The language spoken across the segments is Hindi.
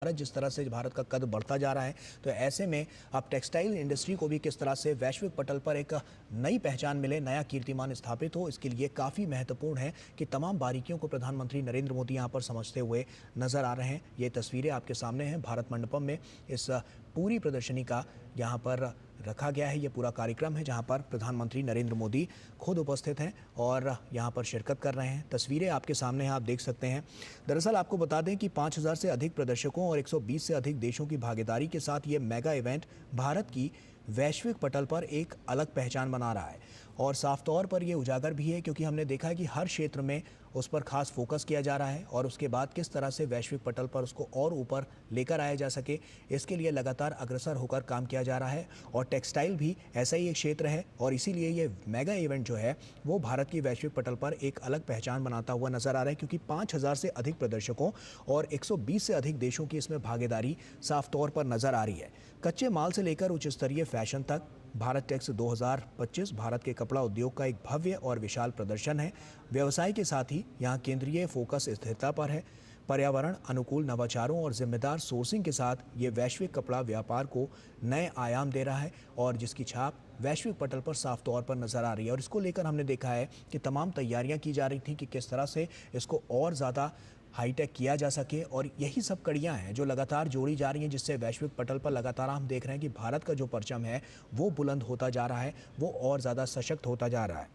भारत जिस तरह से भारत का कद बढ़ता जा रहा है, तो ऐसे में अब टेक्सटाइल इंडस्ट्री को भी किस तरह से वैश्विक पटल पर एक नई पहचान मिले, नया कीर्तिमान स्थापित हो, इसके लिए काफ़ी महत्वपूर्ण है कि तमाम बारीकियों को प्रधानमंत्री नरेंद्र मोदी यहाँ पर समझते हुए नजर आ रहे हैं। ये तस्वीरें आपके सामने हैं भारत मंडपम में। इस पूरी प्रदर्शनी का यहाँ पर रखा गया है। ये पूरा कार्यक्रम है जहाँ पर प्रधानमंत्री नरेंद्र मोदी खुद उपस्थित हैं और यहाँ पर शिरकत कर रहे हैं। तस्वीरें आपके सामने हैं, आप देख सकते हैं। दरअसल आपको बता दें कि 5000 से अधिक प्रदर्शकों और 120 से अधिक देशों की भागीदारी के साथ ये मेगा इवेंट भारत की वैश्विक पटल पर एक अलग पहचान बना रहा है और साफ तौर पर यह उजागर भी है क्योंकि हमने देखा है कि हर क्षेत्र में उस पर खास फोकस किया जा रहा है और उसके बाद किस तरह से वैश्विक पटल पर उसको और ऊपर लेकर आया जा सके, इसके लिए लगातार अग्रसर होकर काम किया जा रहा है। और टेक्सटाइल भी ऐसा ही एक क्षेत्र है और इसीलिए ये मेगा इवेंट जो है वो भारत की वैश्विक पटल पर एक अलग पहचान बनाता हुआ नजर आ रहा है क्योंकि 5000 से अधिक प्रदर्शकों और 120 से अधिक देशों की इसमें भागीदारी साफ तौर पर नजर आ रही है। कच्चे माल से लेकर उच्च स्तरीय फैशन तक भारत टेक्स 2025 भारत के कपड़ा उद्योग का एक भव्य और विशाल प्रदर्शन है। व्यवसाय के साथ ही यहाँ केंद्रीय फोकस स्थिरता पर है। पर्यावरण अनुकूल नवाचारों और जिम्मेदार सोर्सिंग के साथ ये वैश्विक कपड़ा व्यापार को नए आयाम दे रहा है और जिसकी छाप वैश्विक पटल पर साफ तौर पर नजर आ रही है। और इसको लेकर हमने देखा है कि तमाम तैयारियां की जा रही थी कि किस तरह से इसको और ज़्यादा हाईटेक किया जा सके और यही सब कड़ियां हैं जो लगातार जोड़ी जा रही हैं जिससे वैश्विक पटल पर लगातार हम देख रहे हैं कि भारत का जो परचम है वो बुलंद होता जा रहा है, वो और ज़्यादा सशक्त होता जा रहा है।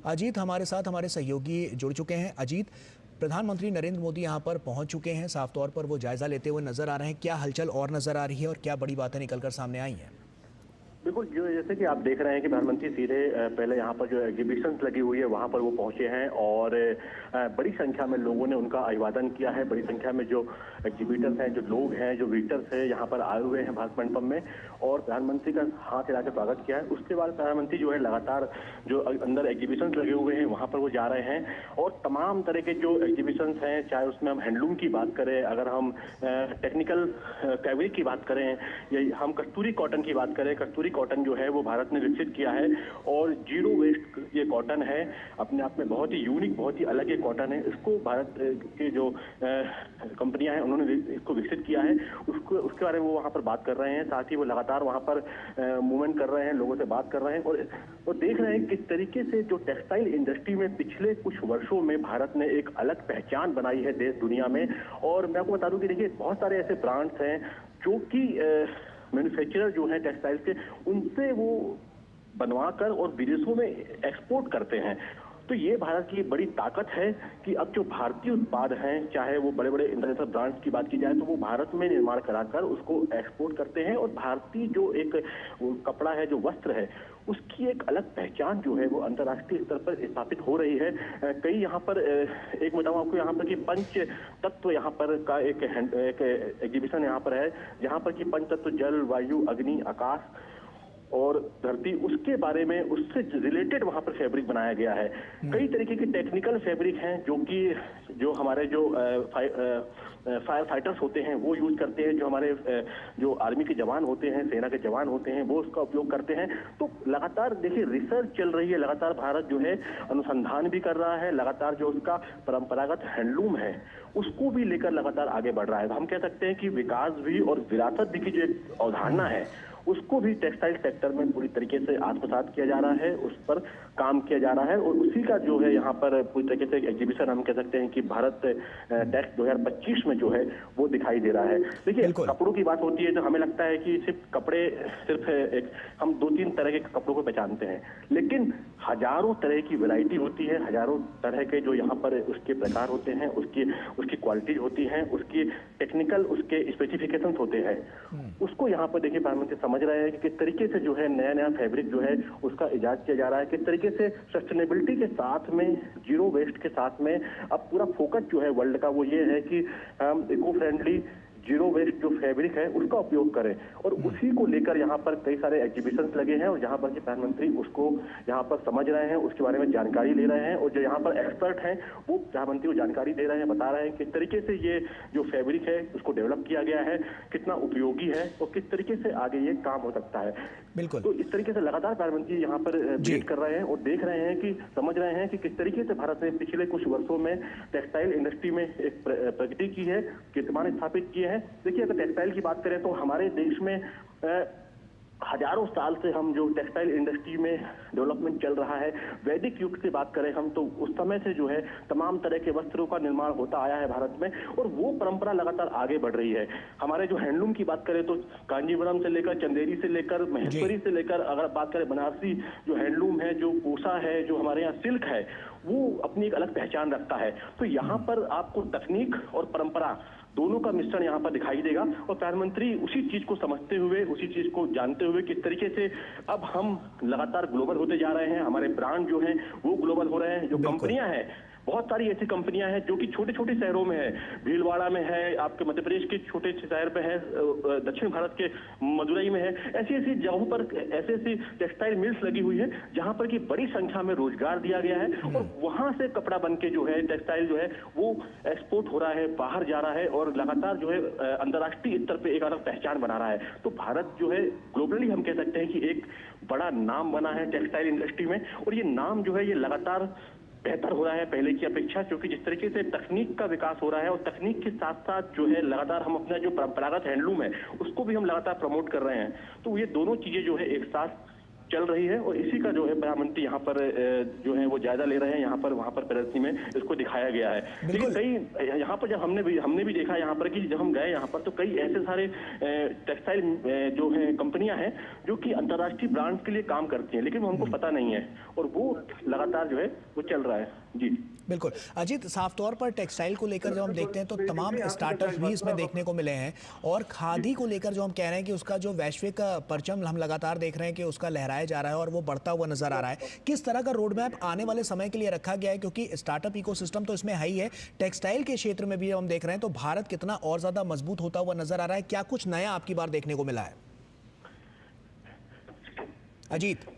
अजीत हमारे साथ हमारे सहयोगी जुड़ चुके हैं। अजीत, प्रधानमंत्री नरेंद्र मोदी यहाँ पर पहुंच चुके हैं, साफ तौर पर वो जायजा लेते हुए नजर आ रहे हैं। क्या हलचल और नजर आ रही है और क्या बड़ी बातें निकलकर सामने आई हैं? बिल्कुल, जो जैसे कि आप देख रहे हैं कि प्रधानमंत्री सीधे पहले यहाँ पर जो एग्जीबिशन लगी हुई है वहाँ पर वो पहुंचे हैं और बड़ी संख्या में लोगों ने उनका अभिवादन किया है। बड़ी संख्या में जो एग्जीबिटर्स हैं, जो लोग हैं, जो विजिटर्स हैं, यहाँ पर आए हुए हैं भारत मंडपम में और प्रधानमंत्री का हाथ हिला के स्वागत किया है। उसके बाद प्रधानमंत्री जो है लगातार जो अंदर एग्जीबिशन लगे हुए हैं वहाँ पर वो जा रहे हैं और तमाम तरह के जो एग्जीबिशन हैं, चाहे उसमें हम हैंडलूम की बात करें, अगर हम टेक्निकल फैब्रिक की बात करें या हम कस्तूरी कॉटन की बात करें, कस्तूरी कॉटन जो है वो भारत ने विकसित किया है और जीरो वेस्ट ये कॉटन है। अपने आप में बहुत ही यूनिक, बहुत ही अलग ये कॉटन है। इसको भारत के जो कंपनियां हैं उन्होंने इसको विकसित किया है, उसके बारे में वो वहाँ पर बात कर रहे हैं। साथ ही वो लगातार वहाँ पर मूवमेंट कर रहे हैं, लोगों से बात कर रहे हैं और देख रहे हैं किस तरीके से जो टेक्सटाइल इंडस्ट्री में पिछले कुछ वर्षों में भारत ने एक अलग पहचान बनाई है देश दुनिया में। और मैं आपको बता दूं कि देखिए बहुत सारे ऐसे ब्रांड्स हैं जो कि मैन्युफैक्चरर जो है टेक्सटाइल के, उनसे वो बनवाकर और विदेशों में एक्सपोर्ट करते हैं। तो ये भारत की बड़ी ताकत है कि अब जो भारतीय उत्पाद हैं, चाहे वो बड़े बड़े इंटरनेशनल ब्रांड्स की बात की जाए तो वो भारत में निर्माण कराकर उसको एक्सपोर्ट करते हैं और भारतीय जो एक कपड़ा है, जो वस्त्र है, उसकी एक अलग पहचान जो है वो अंतर्राष्ट्रीय स्तर पर स्थापित हो रही है। कई यहाँ पर एक बताऊँ आपको यहाँ पर कि पंच तत्व यहाँ पर का एक एग्जीबिशन यहाँ पर है जहाँ पर कि पंच तत्व जल, वायु, अग्नि, आकाश और धरती, उसके बारे में उससे रिलेटेड वहां पर फैब्रिक बनाया गया है। कई तरीके के टेक्निकल फैब्रिक हैं जो कि जो हमारे जो फायर फाइटर्स होते हैं वो यूज करते हैं, जो हमारे जो आर्मी के जवान होते हैं, सेना के जवान होते हैं, वो उसका उपयोग करते हैं। तो लगातार देखिए रिसर्च चल रही है, लगातार भारत जो है अनुसंधान भी कर रहा है, लगातार जो उसका परंपरागत हैंडलूम है उसको भी लेकर लगातार आगे बढ़ रहा है। हम कह सकते हैं कि विकास भी और विरासत भी की जो एक अवधारणा है उसको भी टेक्सटाइल सेक्टर में पूरी तरीके से आत्मसात किया जा रहा है, उस पर काम किया जा रहा है और उसी का जो है यहाँ पर पूरी तरीके से एग्जीबिशन हम कह सकते हैं कि भारत टेक्स 2025 में जो है वो दिखाई दे रहा है। देखिए कपड़ों की बात होती है तो हमें लगता है कि सिर्फ कपड़े सिर्फ एक हम 2-3 तरह के कपड़ों को पहचानते हैं, लेकिन हजारों तरह की वैरायटी होती है, हजारों तरह के जो यहाँ पर उसके प्रकार होते हैं, उसकी क्वालिटी होती है, उसकी टेक्निकल उसके स्पेसिफिकेशंस होते हैं। उसको यहाँ पर देखिए प्रधानमंत्री समझ रहे हैं कि किस तरीके से जो है नया नया फैब्रिक जो है उसका इजाद किया जा रहा है, किस तरीके से सस्टेनेबिलिटी के साथ में, जीरो वेस्ट के साथ में अब पूरा फोकस जो है वर्ल्ड का वो ये है कि हम इको फ्रेंडली, जीरो वेस्ट जो फैब्रिक है उसका उपयोग करें, और उसी को लेकर यहाँ पर कई सारे एग्जीबिशंस लगे हैं, और जहाँ पर कि प्रधानमंत्री उसको यहाँ पर समझ रहे हैं, उसके बारे में जानकारी ले रहे हैं, और जो यहाँ पर एक्सपर्ट हैं वो प्रधानमंत्री को जानकारी दे रहे हैं, बता रहे हैं किस तरीके से ये जो फैब्रिक है उसको डेवलप किया गया है, कितना उपयोगी है और किस तरीके से आगे ये काम हो सकता है। बिल्कुल। तो इस तरीके से लगातार प्रधानमंत्री यहाँ पर वेट कर रहे हैं और देख रहे हैं कि समझ रहे हैं कि किस तरीके से भारत ने पिछले कुछ वर्षों में टेक्सटाइल इंडस्ट्री में एक प्रगति की है, कीर्तिमान स्थापित किए हैं। देखिए, अगर टेक्सटाइल की बात करें तो हमारे देश में हजारों साल से हम जो टेक्सटाइल इंडस्ट्री में डेवलपमेंट चल रहा है, वैदिक युग से बात करें हम तो उस समय से जो है तमाम तरह के वस्त्रों का निर्माण होता आया है भारत में, और वो परंपरा लगातार आगे बढ़ रही है। हमारे जो हैंडलूम की बात करें तो कांजीवरम से लेकर चंदेरी से लेकर महेश्वरी से लेकर अगर बात करें बनारसी जो हैंडलूम है, जो कोसा है, जो हमारे यहाँ सिल्क है, वो अपनी एक अलग पहचान रखता है। तो यहाँ पर आपको तकनीक और परंपरा दोनों का मिश्रण यहाँ पर दिखाई देगा, और प्रधानमंत्री उसी चीज को समझते हुए, उसी चीज को जानते हुए किस तरीके से अब हम लगातार ग्लोबल होते जा रहे हैं, हमारे ब्रांड जो हैं वो ग्लोबल हो रहे हैं, जो कंपनियां हैं बहुत सारी ऐसी कंपनियां हैं जो कि छोटे छोटे शहरों में है, भीलवाड़ा में है, आपके मध्य प्रदेश के छोटे शहर पे है, दक्षिण भारत के मदुरई में है, ऐसी ऐसी जगहों पर ऐसी ऐसी टेक्सटाइल मिल्स लगी हुई है जहां पर कि बड़ी संख्या में रोजगार दिया गया है, और वहां से कपड़ा बन के जो है टेक्सटाइल जो है वो एक्सपोर्ट हो रहा है, बाहर जा रहा है, और लगातार जो है अंतर्राष्ट्रीय स्तर पर एक अलग पहचान बना रहा है। तो भारत जो है ग्लोबली हम कह सकते हैं कि एक बड़ा नाम बना है टेक्सटाइल इंडस्ट्री में, और ये नाम जो है ये लगातार बेहतर हो रहा है पहले की अपेक्षा, क्योंकि जिस तरीके से तकनीक का विकास हो रहा है, और तकनीक के साथ साथ जो है लगातार हम अपना जो परंपरागत हैंडलूम है उसको भी हम लगातार प्रमोट कर रहे हैं। तो ये दोनों चीजें जो है एक साथ चल रही है, और इसी का जो है प्रधानमंत्री यहाँ पर जो है वो जायजा ले रहे हैं, यहाँ पर वहाँ पर प्रदर्शनी में इसको दिखाया गया है। लेकिन कई यहाँ पर जब हमने भी देखा यहाँ पर कि जब हम गए यहाँ पर तो कई ऐसे सारे टेक्सटाइल जो है कंपनियां हैं जो कि अंतर्राष्ट्रीय ब्रांड्स के लिए काम करती हैं, लेकिन वो हमको पता नहीं है, और वो लगातार जो है वो चल रहा है। जी बिल्कुल अजीत, साफ तौर पर टेक्सटाइल को लेकर जब हम देखते हैं तो तमाम स्टार्टअप्स भी इसमें देखने को मिले हैं, और खादी को लेकर जो हम कह रहे हैं कि उसका जो वैश्विक परचम हम लगातार देख रहे हैं कि उसका लहराया जा रहा है और वो बढ़ता हुआ नजर आ रहा है। किस तरह का रोड मैप आने वाले समय के लिए रखा गया है, क्योंकि स्टार्टअप इकोसिस्टम तो इसमें है ही है, टेक्सटाइल के क्षेत्र में भी हम देख रहे हैं, तो भारत कितना और ज्यादा मजबूत होता हुआ नजर आ रहा है? क्या कुछ नया आपकी बार देखने को मिला है अजीत?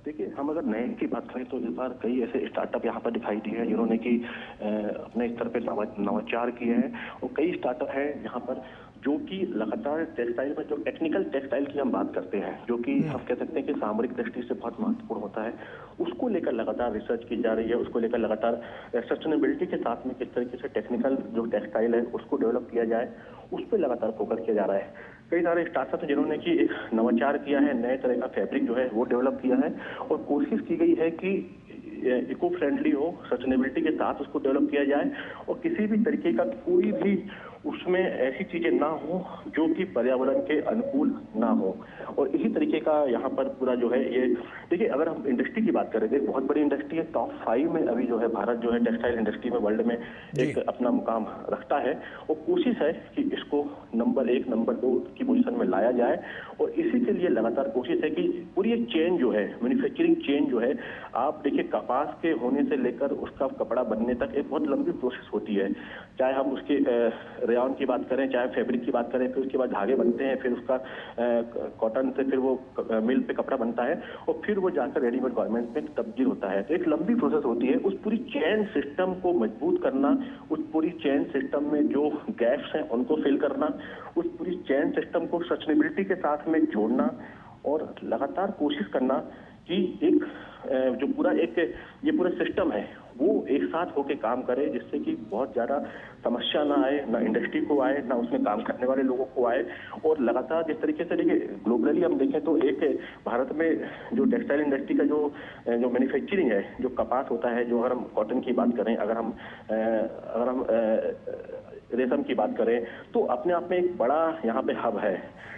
देखिए, हम अगर नए की बात करें तो इस बार कई ऐसे स्टार्टअप यहाँ पर दिखाई दिए हैं जिन्होंने कि अपने स्तर पर नवाचार किए हैं, और कई स्टार्टअप हैं यहाँ पर जो कि लगातार टेक्सटाइल में जो टेक्निकल टेक्सटाइल की हम बात करते हैं, जो कि हम कह सकते हैं कि सामरिक दृष्टि से बहुत महत्वपूर्ण होता है, उसको लेकर लगातार रिसर्च की जा रही है, उसको लेकर लगातार सस्टेनेबिलिटी के साथ में किस तरीके से टेक्निकल जो टेक्सटाइल है उसको डेवलप किया जाए, उस पर लगातार फोकस किया जा रहा है। कई सारे स्टार्टअप हैं जिन्होंने कि एक नवाचार किया है, नए तरह का फैब्रिक जो है वो डेवलप किया है, और कोशिश की गई है कि इको फ्रेंडली हो, सस्टेनेबिलिटी के साथ उसको डेवलप किया जाए, और किसी भी तरीके का कोई भी उसमें ऐसी चीजें ना हो जो कि पर्यावरण के अनुकूल ना हो। और इसी तरीके का यहाँ पर पूरा जो है ये देखिए, अगर हम इंडस्ट्री की बात करें तो बहुत बड़ी इंडस्ट्री है, टॉप 5 में अभी जो है भारत जो है टेक्सटाइल इंडस्ट्री में वर्ल्ड में एक अपना मुकाम रखता है, और कोशिश है कि इसको नंबर 1 नंबर 2 की पोजीशन में लाया जाए, और इसी के लिए लगातार कोशिश है कि पूरी एक चेन जो है, मैन्युफैक्चरिंग चेन जो है, आप देखिए कपास के होने से लेकर उसका कपड़ा बनने तक एक बहुत लंबी प्रोसेस होती है, चाहे हम उसके रेयॉन की बात करें, चाहे फैब्रिक की बात करें, फिर उसके बाद धागे बनते हैं, फिर उसका कॉटन से फिर वो मिल पे कपड़ा बनता है, और फिर वो जाकर रेडीमेड गारमेंट में तब्दील होता है। तो एक लंबी प्रोसेस होती है, उस पूरी चेन सिस्टम को मजबूत करना, उस पूरी चेन सिस्टम में जो गैप्स हैं उनको फिल करना, उस पूरी चेन सिस्टम को सस्टेनेबिलिटी के साथ में जोड़ना, और लगातार कोशिश करना कि एक जो पूरा एक ये पूरा सिस्टम है वो एक साथ होके काम करे, जिससे कि बहुत ज्यादा समस्या ना आए, ना इंडस्ट्री को आए, ना उसमें काम करने वाले लोगों को आए। और लगातार जिस तरीके से देखिए ग्लोबली हम देखें तो एक भारत में जो टेक्सटाइल इंडस्ट्री का जो मैन्युफैक्चरिंग है, जो कपास होता है, जो अगर हम कॉटन की बात करें, अगर हम रेशम की बात करें, तो अपने आप में एक बड़ा यहाँ पे हब है,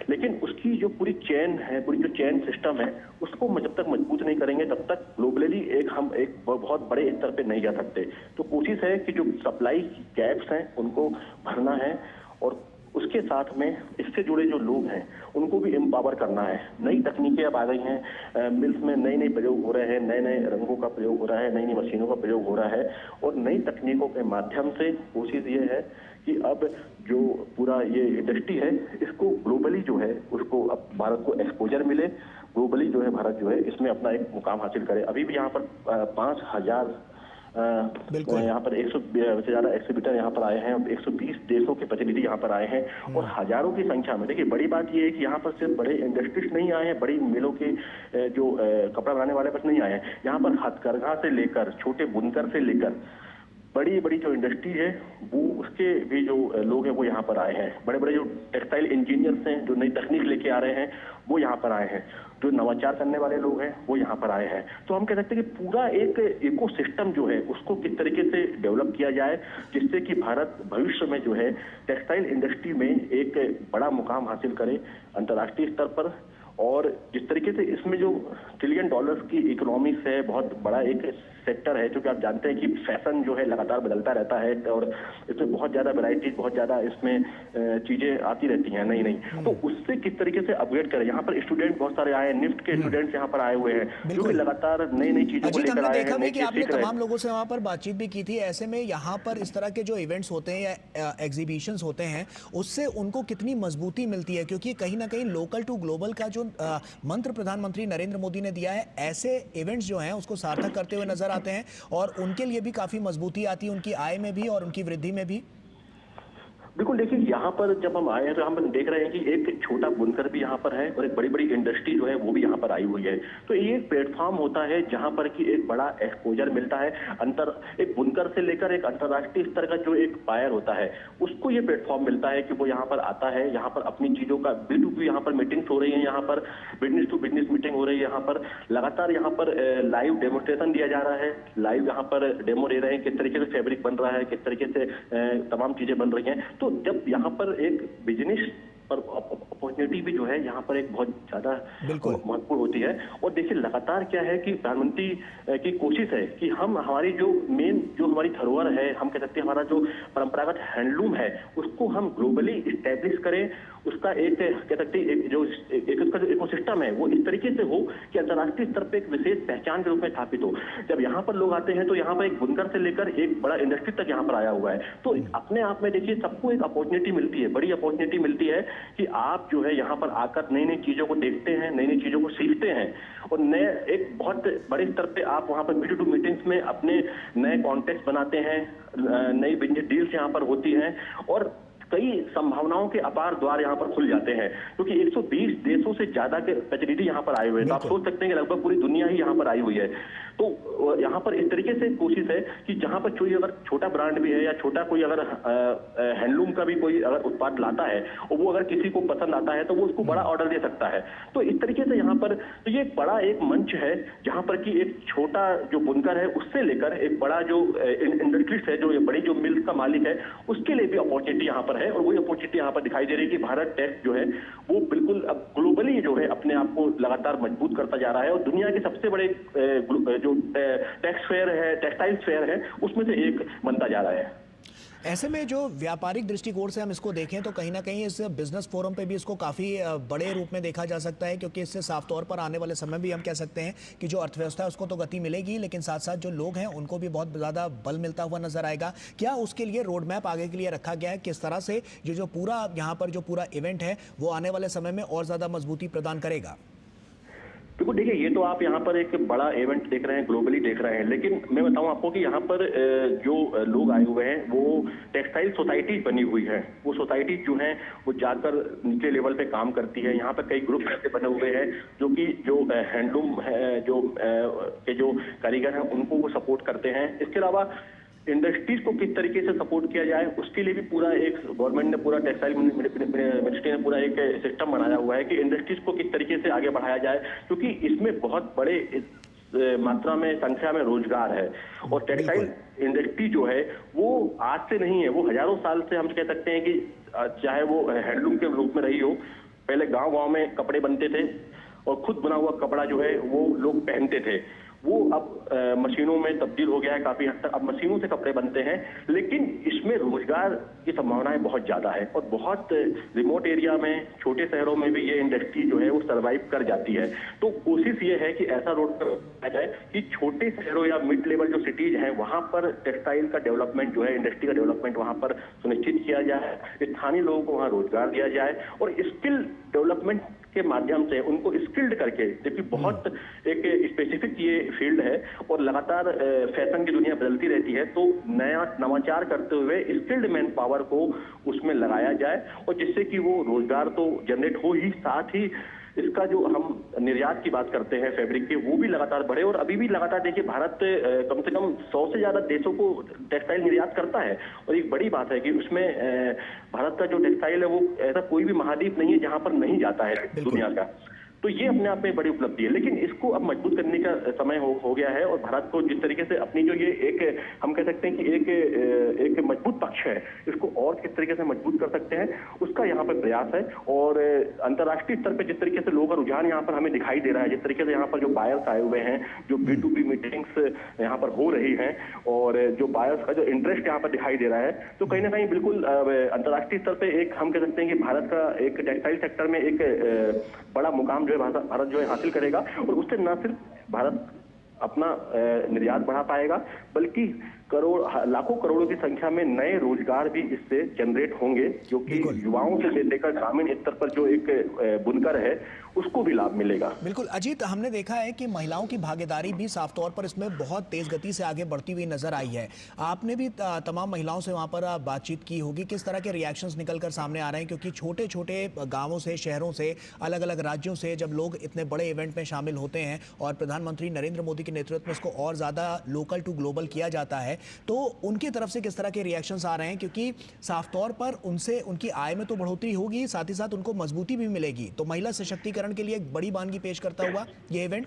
लेकिन उसकी जो पूरी चेन है, पूरी जो चेन सिस्टम है, उसको जब तक मजबूत नहीं करेंगे तब तक ग्लोबली हम एक बहुत बड़े स्तर पे नहीं जा सकते। तो कोशिश है कि जो सप्लाई गैप्स हैं उनको भरना है, और उसके साथ में इससे जुड़े जो लोग हैं उनको भी एम्पावर करना है। नई तकनीकें अब आ गई हैं, मिल्स में नए नए प्रयोग हो रहे हैं, नए नए रंगों का प्रयोग हो रहा है, नई नई मशीनों का प्रयोग हो रहा है, और नई तकनीकों के माध्यम से कोशिश ये है कि अब जो पूरा ये इंडस्ट्री है इसको ग्लोबली जो है उसको अब भारत को एक्सपोजर मिले, ग्लोबली जो है भारत जो है इसमें अपना एक मुकाम हासिल करे। अभी भी यहाँ पर 5,000 यहाँ पर 100 से ज्यादा एक्सिबिटर यहाँ पर आए हैं, 120 देशों के प्रतिनिधि यहाँ पर आए हैं और हजारों की संख्या में। देखिए बड़ी बात यह है कि यहाँ पर सिर्फ बड़े इंडस्ट्रीज नहीं आए हैं, बड़ी मिलों के जो कपड़ा बनाने वाले बस नहीं आए हैं, यहाँ पर हथकरघा से लेकर छोटे बुनकर से लेकर बड़ी बड़ी जो इंडस्ट्री है वो उसके भी जो लोग हैं वो यहाँ पर आए हैं। बड़े बड़े जो टेक्सटाइल इंजीनियर्स हैं जो नई तकनीक लेके आ रहे हैं वो यहाँ पर आए हैं, जो नवाचार करने वाले लोग हैं वो यहाँ पर आए हैं। तो हम कह सकते हैं कि पूरा एक इकोसिस्टम जो है उसको किस तरीके से डेवलप किया जाए जिससे कि भारत भविष्य में जो है टेक्सटाइल इंडस्ट्री में एक बड़ा मुकाम हासिल करे अंतर्राष्ट्रीय स्तर पर। और जिस तरीके से इसमें जो $1 ट्रिलियन की इकोनॉमिक्स है, बहुत बड़ा एक सेक्टर है, क्योंकि आप जानते हैं कि फैशन जो है लगातार बदलता रहता है और इसमें बहुत ज्यादा वैरायटी, बहुत ज्यादा इसमें चीजें आती रहती हैं नई नई। तो उससे किस तरीके से अपग्रेड करें। यहाँ पर स्टूडेंट बहुत सारे आए हैं, निफ्ट के स्टूडेंट्स यहाँ पर आए हुए हैं जो कि लगातार नई नई चीजों को लेकर आए हैं। देखा कि आपने तमाम लोगों से वहां पर बातचीत भी की थी। ऐसे में यहाँ पर इस तरह के जो इवेंट्स होते हैं या एग्जीबिशंस होते हैं उससे उनको कितनी मजबूती मिलती है, क्योंकि कहीं ना कहीं लोकल टू ग्लोबल का जो मंत्र प्रधानमंत्री नरेंद्र मोदी ने दिया है, ऐसे इवेंट्स जो हैं उसको सार्थक करते हुए नजर आते हैं और उनके लिए भी काफी मजबूती आती है, उनकी आय में भी और उनकी वृद्धि में भी। बिल्कुल, देखिए यहाँ पर जब हम आए हैं तो हम देख रहे हैं कि एक छोटा बुनकर भी यहाँ पर है और एक बड़ी बड़ी इंडस्ट्री जो है वो भी यहाँ पर आई हुई है। तो ये एक प्लेटफॉर्म होता है जहाँ पर कि एक बड़ा एक्सपोजर मिलता है। एक बुनकर से लेकर एक अंतर्राष्ट्रीय स्तर का जो एक बायर होता है उसको ये प्लेटफॉर्म मिलता है कि वो यहाँ पर आता है, यहाँ पर अपनी चीजों का B2B यहाँ पर मीटिंग्स हो रही है, यहाँ पर बिजनेस टू बिजनेस मीटिंग हो रही है, यहाँ पर लगातार यहाँ पर लाइव डेमोस्ट्रेशन दिया जा रहा है, लाइव यहाँ पर डेमो ले रहे हैं किस तरीके से फैब्रिक बन रहा है, किस तरीके से तमाम चीजें बन रही हैं। तो जब यहाँ पर एक बिजनेस पर अपॉर्चुनिटी भी जो है यहाँ पर एक बहुत ज्यादा महत्वपूर्ण होती है। और देखिए लगातार क्या है कि प्रधानमंत्री की कोशिश है कि हम हमारी जो हमारी धरोहर है, हम कह सकते हैं हमारा जो परंपरागत हैंडलूम है उसको हम ग्लोबली इस्टेब्लिश करें। उसका एक कह सकते हैं उसका जो इकोसिस्टम है वो इस तरीके से हो कि अंतर्राष्ट्रीय स्तर पर एक विशेष पहचान के रूप में स्थापित हो। जब यहाँ पर लोग आते हैं तो यहाँ पर एक बुनकर से लेकर एक बड़ा इंडस्ट्री तक यहाँ पर आया हुआ है। तो अपने आप में देखिए सबको एक अपॉर्चुनिटी मिलती है, बड़ी अपॉर्चुनिटी मिलती है कि आप जो है यहाँ पर आकर नई नई चीजों को देखते हैं, नई नई चीजों को सीखते हैं और नए एक बहुत बड़े स्तर पे आप वहाँ पर B2B मीटिंग्स में अपने नए कॉन्टेक्ट बनाते हैं, नई बिजनेस डील्स यहाँ पर होती हैं और कई संभावनाओं के अपार द्वार यहाँ पर खुल जाते हैं, क्योंकि 120 देशों से ज्यादा के प्रतिनिधि यहाँ पर आए हुए हैं। तो आप सोच सकते हैं कि लगभग पूरी दुनिया ही यहाँ पर आई हुई है। तो यहाँ पर इस तरीके से कोशिश है कि जहाँ पर कोई अगर छोटा ब्रांड भी है या छोटा कोई अगर हैंडलूम का भी कोई अगर उत्पाद लाता है और वो अगर किसी को पसंद आता है तो वो उसको बड़ा ऑर्डर दे सकता है। तो इस तरीके से यहाँ पर तो ये बड़ा एक मंच है जहाँ पर कि एक छोटा जो बुनकर है उससे लेकर एक बड़ा जो इंडस्ट्रीज है, जो बड़ी जो मिल का मालिक है, उसके लिए भी अपॉर्चुनिटी यहाँ पर है। और वही अपॉर्चुनिटी यहाँ पर दिखाई दे रही है कि भारत टेक्स जो है वो बिल्कुल अब ग्लोबली जो है अपने आप को लगातार मजबूत करता जा रहा है और दुनिया के सबसे बड़े जो टेक्स फेयर है, टेक्सटाइल फेयर है, उसमें से एक बनता जा रहा है। ऐसे में जो व्यापारिक दृष्टिकोण से हम इसको देखें तो कहीं ना कहीं इस बिजनेस फोरम पे भी इसको काफ़ी बड़े रूप में देखा जा सकता है, क्योंकि इससे साफ तौर पर आने वाले समय भी हम कह सकते हैं कि जो अर्थव्यवस्था है उसको तो गति मिलेगी, लेकिन साथ साथ जो लोग हैं उनको भी बहुत ज़्यादा बल मिलता हुआ नजर आएगा। क्या उसके लिए रोड मैप आगे के लिए रखा गया है? किस तरह से जो पूरा यहाँ पर जो पूरा इवेंट है वो आने वाले समय में और ज़्यादा मजबूती प्रदान करेगा? बिल्कुल, देखिए ये तो आप यहाँ पर एक बड़ा इवेंट देख रहे हैं, ग्लोबली देख रहे हैं, लेकिन मैं बताऊं आपको कि यहाँ पर जो लोग आए हुए हैं वो टेक्सटाइल सोसाइटी बनी हुई है। वो सोसाइटी जो है वो जाकर नीचे लेवल पे काम करती है। यहाँ पर कई ग्रुप ऐसे बने हुए हैं जो कि जो हैंडलूम है, जो कारीगर हैं उनको वो सपोर्ट करते हैं। इसके अलावा इंडस्ट्रीज को किस तरीके से सपोर्ट किया जाए उसके लिए भी पूरा एक गवर्नमेंट ने, पूरा टेक्सटाइल मिनिस्ट्री ने पूरा एक सिस्टम बनाया हुआ है कि इंडस्ट्रीज को किस तरीके से आगे बढ़ाया जाए, क्योंकि इसमें बहुत बड़े मात्रा में संख्या में रोजगार है। और टेक्सटाइल इंडस्ट्री जो है वो आज से नहीं है, वो हजारों साल से हम कह सकते हैं कि चाहे वो हैंडलूम के रूप में रही हो। पहले गांव गांव में कपड़े बनते थे और खुद बना हुआ कपड़ा जो है वो लोग पहनते थे वो अब मशीनों में तब्दील हो गया है काफी हद तक। अब मशीनों से कपड़े बनते हैं, लेकिन इसमें रोजगार की संभावनाएं बहुत ज्यादा है और बहुत रिमोट एरिया में, छोटे शहरों में भी ये इंडस्ट्री जो है वो सर्वाइव कर जाती है। तो कोशिश ये है कि ऐसा रोड पर आ जाए कि छोटे शहरों या मिड लेवल जो सिटीज हैं वहां पर टेक्सटाइल का डेवलपमेंट जो है, इंडस्ट्री का डेवलपमेंट वहां पर सुनिश्चित किया जाए, स्थानीय लोगों को वहां रोजगार दिया जाए और स्किल डेवलपमेंट के माध्यम से उनको स्किल्ड करके, जबकि बहुत एक स्पेसिफिक ये फील्ड है और लगातार फैशन की दुनिया बदलती रहती है, तो नया नवाचार करते हुए स्किल्ड मैन पावर को उसमें लगाया जाए और जिससे कि वो रोजगार तो जनरेट हो ही, साथ ही इसका जो हम निर्यात की बात करते हैं फैब्रिक के, वो भी लगातार बढ़े। और अभी भी लगातार देखिए भारत कम से कम 100 से ज्यादा देशों को टेक्सटाइल निर्यात करता है और एक बड़ी बात है कि उसमें भारत का जो टेक्सटाइल है वो ऐसा कोई भी महाद्वीप नहीं है जहां पर नहीं जाता है दुनिया का। तो ये अपने आप में बड़ी उपलब्धि है, लेकिन इसको अब मजबूत करने का समय हो गया है और भारत को जिस तरीके से अपनी जो ये एक हम कह सकते हैं कि एक मजबूत पक्ष है, इसको और किस तरीके से मजबूत कर सकते हैं उसका यहाँ पर प्रयास है। और अंतर्राष्ट्रीय स्तर पर जिस तरीके से लोगों का रुझान यहाँ पर हमें दिखाई दे रहा है, जिस तरीके से यहाँ पर जो बायर्स आए हुए हैं, जो B2B मीटिंग्स यहाँ पर हो रही हैं और जो बायर्स का जो इंटरेस्ट यहाँ पर दिखाई दे रहा है, तो कहीं ना कहीं बिल्कुल अंतर्राष्ट्रीय स्तर पर एक हम कह सकते हैं कि भारत का एक टेक्सटाइल सेक्टर में एक बड़ा मुकाम जो है भारत जो है हासिल करेगा और उससे न सिर्फ भारत अपना निर्यात बढ़ा पाएगा, बल्कि लाखों करोड़ों की संख्या में नए रोजगार भी इससे जनरेट होंगे, जो कि युवाओं से लेकर ग्रामीण स्तर पर जो एक बुनकर है उसको भी लाभ मिलेगा। बिल्कुल अजीत, हमने देखा है कि महिलाओं की भागीदारी भी साफ तौर पर इसमें बहुत तेज गति से आगे बढ़ती हुई नजर आई है। आपने भी तमाम महिलाओं से वहां पर बातचीत की होगी, किस तरह के रिएक्शंस निकलकर सामने आ रहे हैं? क्योंकि छोटे छोटे गांवों से, शहरों से, अलग अलग राज्यों से जब लोग इतने बड़े इवेंट में शामिल होते हैं और प्रधानमंत्री नरेंद्र मोदी के नेतृत्व में इसको और ज्यादा लोकल टू ग्लोबल किया जाता है, तो उनकी तरफ से किस तरह के रिएक्शंस आ रहे हैं? क्योंकि साफ तौर पर उनसे उनकी आय में तो बढ़ोतरी होगी, साथ ही साथ उनको मजबूती भी मिलेगी। तो महिला सशक्तिकरण के लिए एक बड़ी बानगी पेश करता हुआ ये इवेंट।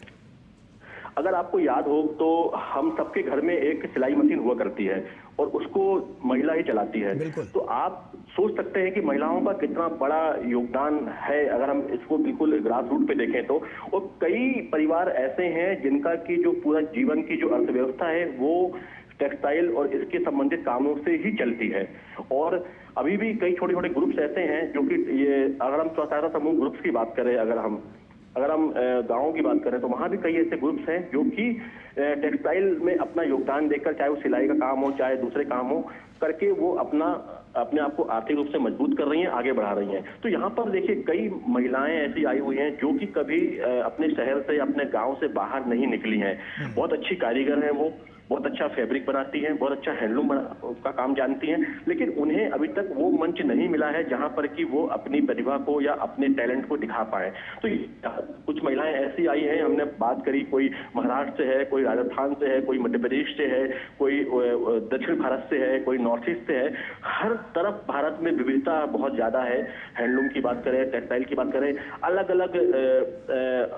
अगर आपको याद हो तो हम सबके घर में एक सिलाई मशीन हुआ करती है और उसको महिला ही चलाती है। तो आप सोच सकते हैं कि महिलाओं का कितना बड़ा योगदान है अगर हम इसको बिल्कुल ग्रास रूट पे देखें तो। और कई परिवार ऐसे हैं जिनका की जो पूरा जीवन की जो अर्थव्यवस्था है वो टेक्सटाइल और इसके संबंधित कामों से ही चलती है। और अभी भी कई छोटे छोटे ग्रुप्स ऐसे हैं जो कि ये, अगर हम स्वसहायता समूह ग्रुप्स की बात करें, अगर हम गांवों की बात करें तो वहां भी कई ऐसे ग्रुप्स हैं जो कि टेक्सटाइल में अपना योगदान देकर, चाहे वो सिलाई का काम हो चाहे दूसरे काम हो, करके वो अपने आप को आर्थिक रूप से मजबूत कर रही हैं, आगे बढ़ा रही हैं। तो यहाँ पर देखिए कई महिलाएं ऐसी आई हुई हैं जो कि कभी अपने शहर से, अपने गांव से बाहर नहीं निकली हैं। बहुत अच्छी कारीगर हैं, वो बहुत अच्छा फैब्रिक बनाती हैं, बहुत अच्छा हैंडलूम का काम जानती हैं, लेकिन उन्हें अभी तक वो मंच नहीं मिला है जहां पर कि वो अपनी प्रतिभा को या अपने टैलेंट को दिखा पाए। तो कुछ महिलाएं ऐसी आई हैं, हमने बात करी, कोई महाराष्ट्र से है, कोई राजस्थान से है, कोई मध्य प्रदेश से है, कोई दक्षिण भारत से है, कोई नॉर्थ ईस्ट से है। हर तरफ भारत में विविधता बहुत ज्यादा है। हैंडलूम की बात करें, टेक्सटाइल की बात करें, अलग अलग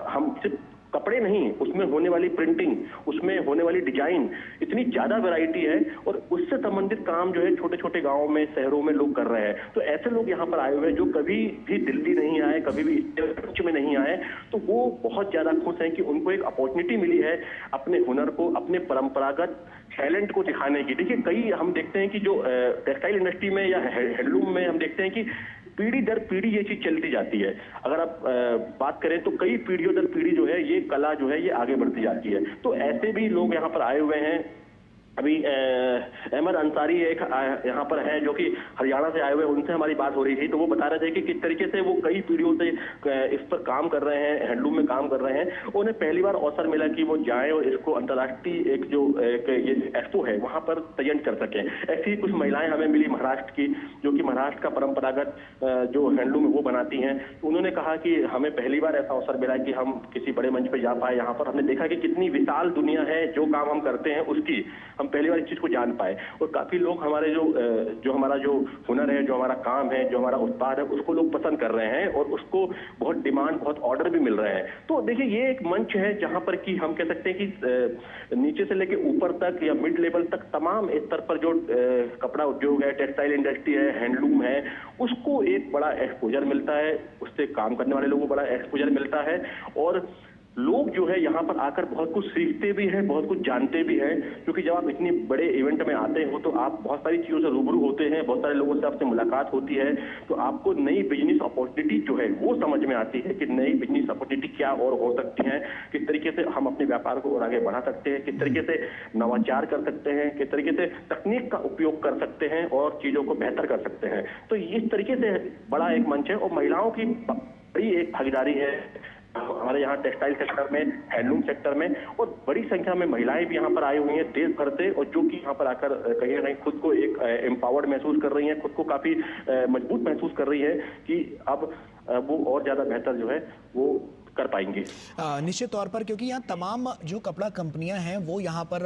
हम सिर्फ कपड़े नहीं, उसमें होने वाली प्रिंटिंग, उसमें होने वाली डिजाइन, इतनी ज्यादा वैरायटी है और उससे संबंधित काम जो है छोटे छोटे गांवों में, शहरों में लोग कर रहे हैं। तो ऐसे लोग यहाँ पर आए हुए हैं जो कभी भी दिल्ली नहीं आए, कभी भी उच्च में नहीं आए, तो वो बहुत ज्यादा खुश हैं कि उनको एक अपॉर्चुनिटी मिली है अपने हुनर को, अपने परंपरागत टैलेंट को दिखाने की। देखिए कई हम देखते हैं कि जो टेक्सटाइल इंडस्ट्री में या हैंडलूम में हम देखते हैं कि पीढ़ी दर पीढ़ी ये चीज चलती जाती है। अगर आप बात करें तो कई पीढ़ियों दर पीढ़ी जो है ये कला जो है ये आगे बढ़ती जाती है। तो ऐसे भी लोग यहाँ पर आए हुए हैं। अभी अहमद अंसारी एक यहाँ पर है जो कि हरियाणा से आए हुए, उनसे हमारी बात हो रही थी, तो वो बता रहे थे कि किस तरीके से वो कई पीढ़ियों से इस पर काम कर रहे हैं, हैंडलूम में काम कर रहे हैं। उन्हें पहली बार अवसर मिला कि वो जाएं और इसको अंतर्राष्ट्रीय एक जो ये एक्सपो है वहां पर प्रेजेंट कर सकें। ऐसी ही कुछ महिलाएं हमें मिली महाराष्ट्र की, जो कि महाराष्ट्र का परंपरागत जो हैंडलूम है वो बनाती हैं। उन्होंने कहा कि हमें पहली बार ऐसा अवसर मिला कि हम किसी बड़े मंच पर जा पाए। यहाँ पर हमने देखा कि कितनी विशाल दुनिया है, जो काम हम करते हैं उसकी हम पहली बार इस चीज को जान पाए। और काफी लोग हमारे जो हमारा जो हुनर है, जो हमारा काम है, जो हमारा उत्पाद है, उसको लोग पसंद कर रहे हैं और उसको बहुत डिमांड, बहुत ऑर्डर भी मिल रहे हैं। तो देखिए ये एक मंच है जहां पर कि हम कह सकते हैं कि नीचे से लेकर ऊपर तक या मिड लेवल तक तमाम स्तर पर जो कपड़ा उद्योग है, टेक्सटाइल इंडस्ट्री है, हैंडलूम है, उसको एक बड़ा एक्सपोजर मिलता है, उससे काम करने वाले लोगों को बड़ा एक्सपोजर मिलता है। और लोग जो है यहाँ पर आकर बहुत कुछ सीखते भी हैं, बहुत कुछ जानते भी हैं, क्योंकि जब आप इतने बड़े इवेंट में आते हो तो आप बहुत सारी चीजों से रूबरू होते हैं, बहुत सारे लोगों से आपसे मुलाकात होती है, तो आपको नई बिजनेस अपॉर्चुनिटी जो है वो समझ में आती है कि नई बिजनेस अपॉर्चुनिटी क्या और हो सकती है, किस तरीके से हम अपने व्यापार को और आगे बढ़ा सकते हैं, किस तरीके से नवाचार कर सकते हैं, किस तरीके से तकनीक का उपयोग कर सकते हैं और चीजों को बेहतर कर सकते हैं। तो इस तरीके से बड़ा एक मंच है और महिलाओं की बड़ी एक भागीदारी है हमारे यहाँ टेक्सटाइल सेक्टर में, हैंडलूम सेक्टर में, और बड़ी संख्या में महिलाएं भी यहाँ पर आई हुई हैं देश भर से, और जो कि यहाँ पर आकर कहीं ना कहीं खुद को एक एम्पावर्ड महसूस कर रही हैं, खुद को काफी मजबूत महसूस कर रही है कि अब वो और ज्यादा बेहतर जो है वो कर पाएंगे। निश्चित तौर पर, क्योंकि यहाँ तमाम जो कपड़ा कंपनियां हैं वो यहाँ पर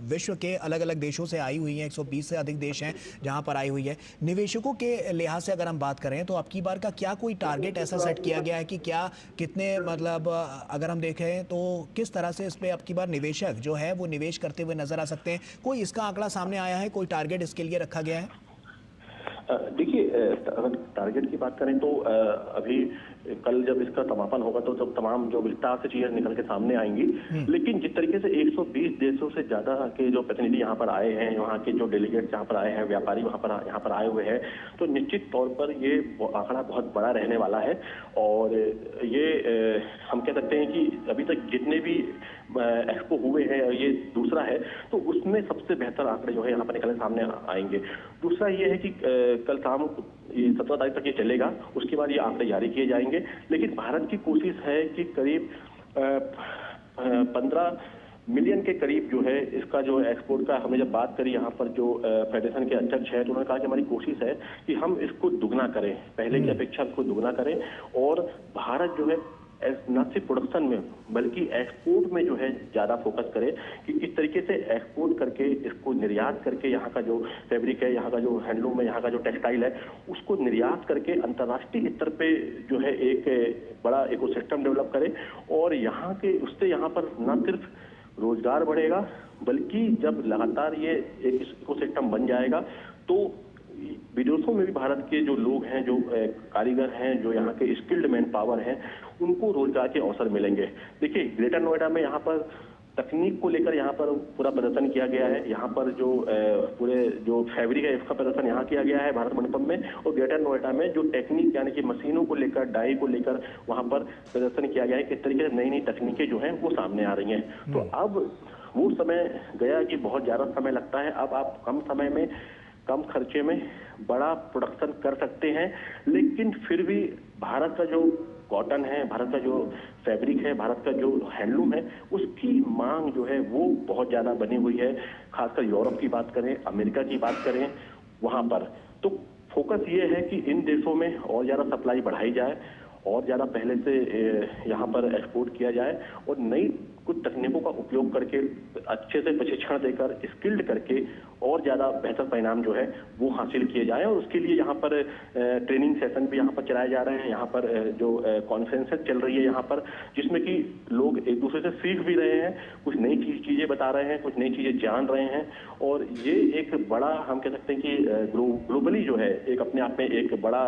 विश्व के अलग अलग देशों से आई हुई हैं, 120 से अधिक देश हैं जहाँ पर आई हुई है। निवेशकों के लिहाज से अगर हम बात करें तो आपकी बार का क्या कोई टारगेट ऐसा सेट किया गया है कि क्या कितने, मतलब अगर हम देखें तो किस तरह से इस पर आपकी बार निवेशक जो है वो निवेश करते हुए नजर आ सकते हैं? कोई इसका आंकड़ा सामने आया है, कोई टारगेट इसके लिए रखा गया है? देखिए, अगर टारगेट की बात करें तो अभी कल जब इसका समापन होगा तो जब तमाम जो विस्तार से चीजें निकल के सामने आएंगी, लेकिन जिस तरीके से 120 देशों से ज्यादा के जो प्रतिनिधि यहाँ पर आए हैं, वहाँ के जो डेलीगेट्स यहाँ पर आए हैं, व्यापारी वहाँ पर आए हुए हैं, तो निश्चित तौर पर ये आंकड़ा बहुत बड़ा रहने वाला है। और ये हम कह सकते हैं कि अभी तक जितने भी एक्सपो हुए हैं, ये दूसरा है, तो उसमें सबसे बेहतर आंकड़े जो है यहाँ पर निकलने सामने आएंगे। दूसरा ये है कि कल शाम 17 तारीख तक ये चलेगा, उसके बाद ये आंकड़े जारी किए जाएंगे। लेकिन भारत की कोशिश है कि करीब 15 मिलियन के करीब जो है इसका जो एक्सपोर्ट का, हमने जब बात करी यहाँ पर जो फेडरेशन के अध्यक्ष है, तो उन्होंने कहा कि हमारी कोशिश है कि हम इसको दुगना करें, पहले की अपेक्षा इसको दुगना करें, और भारत जो है न सिर्फ प्रोडक्शन में बल्कि एक्सपोर्ट में जो है ज्यादा फोकस करे कि किस तरीके से एक्सपोर्ट करके इसको निर्यात करके यहाँ का जो फैब्रिक है, यहाँ का जो हैंडलूम है, यहाँ का जो टेक्सटाइल है, उसको निर्यात करके अंतर्राष्ट्रीय स्तर पे जो है एक बड़ा इकोसिस्टम डेवलप करे। और यहाँ के उससे यहाँ पर न सिर्फ रोजगार बढ़ेगा, बल्कि जब लगातार ये एक इकोसिस्टम बन जाएगा तो विदेशों में भी भारत के जो लोग हैं, जो कारीगर हैं, जो यहाँ के स्किल्ड मैन पावर हैं, उनको रोजगार के अवसर मिलेंगे। देखिए, ग्रेटर नोएडा में यहाँ पर तकनीक को लेकर यहाँ पर पूरा प्रदर्शन किया गया है। यहाँ पर जो पूरे जो फैब्रिक है इसका प्रदर्शन यहाँ किया गया है भारत मंडपम में, और ग्रेटर नोएडा में जो टेक्निक यानी कि मशीनों को लेकर, डाई को लेकर वहाँ पर प्रदर्शन किया गया है। किस तरीके से नई नई तकनीकें जो हैं वो सामने आ रही हैं। तो अब वो समय गया कि बहुत ज्यादा समय लगता है, अब आप कम समय में, कम खर्चे में बड़ा प्रोडक्शन कर सकते हैं। लेकिन फिर भी भारत का जो कॉटन है, भारत का जो फैब्रिक है, भारत का जो हैंडलूम है, उसकी मांग जो है वो बहुत ज्यादा बनी हुई है। खासकर यूरोप की बात करें, अमेरिका की बात करें, वहां पर तो फोकस ये है कि इन देशों में और ज्यादा सप्लाई बढ़ाई जाए, और ज्यादा पहले से यहाँ पर एक्सपोर्ट किया जाए, और नई कुछ तकनीकों का उपयोग करके अच्छे से प्रशिक्षण देकर, स्किल्ड करके और ज्यादा बेहतर परिणाम जो है वो हासिल किए जाए। और उसके लिए यहाँ पर ट्रेनिंग सेशन भी यहाँ पर चलाए जा रहे हैं। यहाँ पर जो कॉन्फ्रेंसेस चल रही है यहाँ पर, जिसमें कि लोग एक दूसरे से सीख भी रहे हैं, कुछ नई चीजें बता रहे हैं, कुछ नई चीजें जान रहे हैं। और ये एक बड़ा, हम कह सकते हैं कि ग्लोबली जो है एक अपने आप में एक बड़ा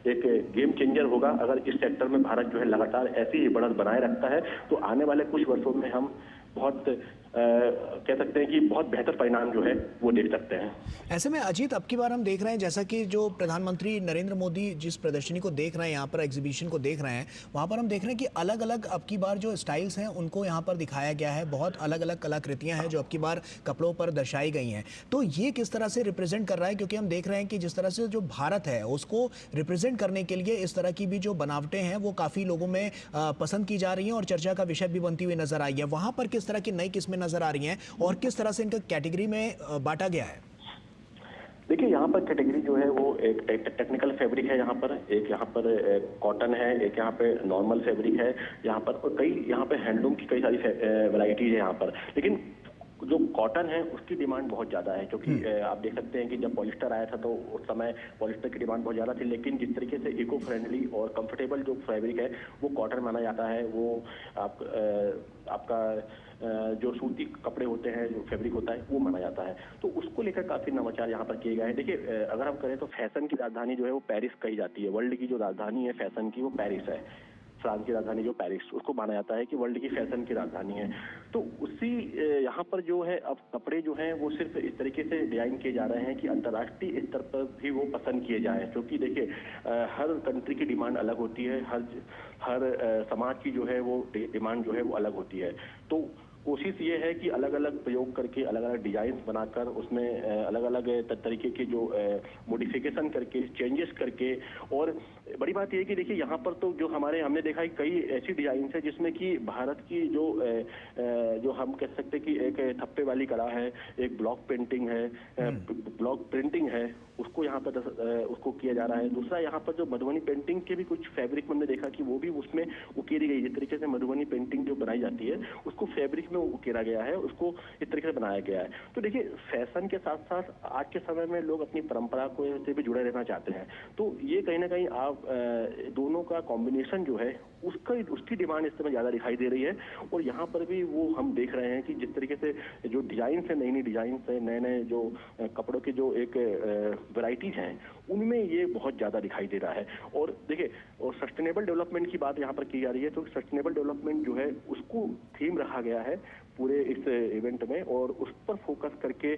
एक गेम चेंजर होगा। अगर इस सेक्टर में भारत जो है लगातार ऐसी ही बढ़त बनाए रखता है तो आने वाले कुछ वर्षों में हम बहुत कह सकते हैं कि बहुत बेहतर परिणाम जो है वो देख सकते हैं। ऐसे में अजीत, अब की बार हम देख रहे हैं, जैसा कि जो प्रधानमंत्री नरेंद्र मोदी जिस प्रदर्शनी को देख रहे हैं, यहाँ पर एग्जीबिशन को देख रहे हैं, वहाँ पर हम देख रहे हैं कि अलग अलग अब की बार जो स्टाइल्स हैं उनको यहाँ पर दिखाया गया है। बहुत अलग अलग कलाकृतियाँ हैं जो अब की बार कपड़ों पर दर्शाई गई हैं। तो ये किस तरह से रिप्रेजेंट कर रहा है? क्योंकि हम देख रहे हैं कि जिस तरह से जो भारत है उसको रिप्रेजेंट करने के लिए इस तरह की भी जो बनावटें हैं वो काफ़ी लोगों में पसंद की जा रही हैं और चर्चा का विषय भी बनती हुई नजर आई है। वहाँ पर किस तरह की नई किस्में नजर आ रही हैं और किस तरह से इनका कैटेगरी में बांटा गया है? देखिए, यहाँ पर कैटेगरी जो है वो एक टेक्निकल फैब्रिक है, यहाँ पर एक, यहाँ पर कॉटन है, एक यहाँ पे नॉर्मल फैब्रिक है यहाँ पर, और कई यहाँ पे हैंडलूम की कई सारी वैरायटीज है यहाँ पर। लेकिन जो कॉटन है उसकी डिमांड बहुत ज्यादा है, क्योंकि आप देख सकते हैं कि जब पॉलिस्टर आया था तो उस समय पॉलिस्टर की डिमांड बहुत ज्यादा थी। लेकिन जिस तरीके से इको फ्रेंडली और कंफर्टेबल जो फैब्रिक है वो कॉटन माना जाता है। वो आपका जो सूती कपड़े होते हैं, जो फैब्रिक होता है वो माना जाता है। तो उसको लेकर काफी नवाचार यहाँ पर किए गए हैं। देखिए, अगर हम करें तो फैशन की राजधानी जो है वो पेरिस कही जाती है। वर्ल्ड की जो राजधानी है फैशन की वो पेरिस है। फ्रांस की राजधानी जो पेरिस, उसको माना जाता है कि वर्ल्ड की फैशन की राजधानी है। तो उसी यहाँ पर जो है अब कपड़े जो हैं वो सिर्फ इस तरीके से डिजाइन किए जा रहे हैं कि अंतर्राष्ट्रीय स्तर पर भी वो पसंद किए जाएं, क्योंकि देखिए हर कंट्री की डिमांड अलग होती है, हर समाज की जो है वो डिमांड जो है वो अलग होती है। तो कोशिश ये है कि अलग अलग प्रयोग करके, अलग अलग डिजाइन बनाकर, उसमें अलग अलग तरीके के जो मॉडिफिकेशन करके, चेंजेस करके, और बड़ी बात यह है कि देखिए यहाँ पर तो जो हमने देखा है कई ऐसी डिजाइन है जिसमें कि भारत की जो हम कह सकते हैं कि एक थप्पे वाली कला है, एक ब्लॉक पेंटिंग है, ब्लॉक प्रिंटिंग है, उसको यहाँ पर उसको किया जा रहा है। दूसरा यहाँ पर जो मधुबनी पेंटिंग के भी कुछ फैब्रिक में हमने देखा कि वो भी उसमें उकेरी गई। जिस तरीके से मधुबनी पेंटिंग जो बनाई जाती है उसको फैब्रिक में उकेरा गया है, उसको इस तरीके से बनाया गया है। तो देखिए फैशन के साथ साथ आज के समय में लोग अपनी परंपरा को से भी जुड़े रहना चाहते हैं। तो ये कहीं ना कहीं आप दोनों का कॉम्बिनेशन जो है उसकी डिमांड इस समय ज्यादा दिखाई दे रही है। और यहाँ पर भी वो हम देख रहे हैं कि जिस तरीके से जो डिजाइन है, नई नई डिजाइन है, नए नए जो कपड़ों की जो एक वैरायटीज हैं, उनमें ये बहुत ज्यादा दिखाई दे रहा है। और देखिए, और सस्टेनेबल डेवलपमेंट की बात यहाँ पर की जा रही है, तो सस्टेनेबल डेवलपमेंट जो है उसको थीम रखा गया है पूरे इस इवेंट में, और उस पर फोकस करके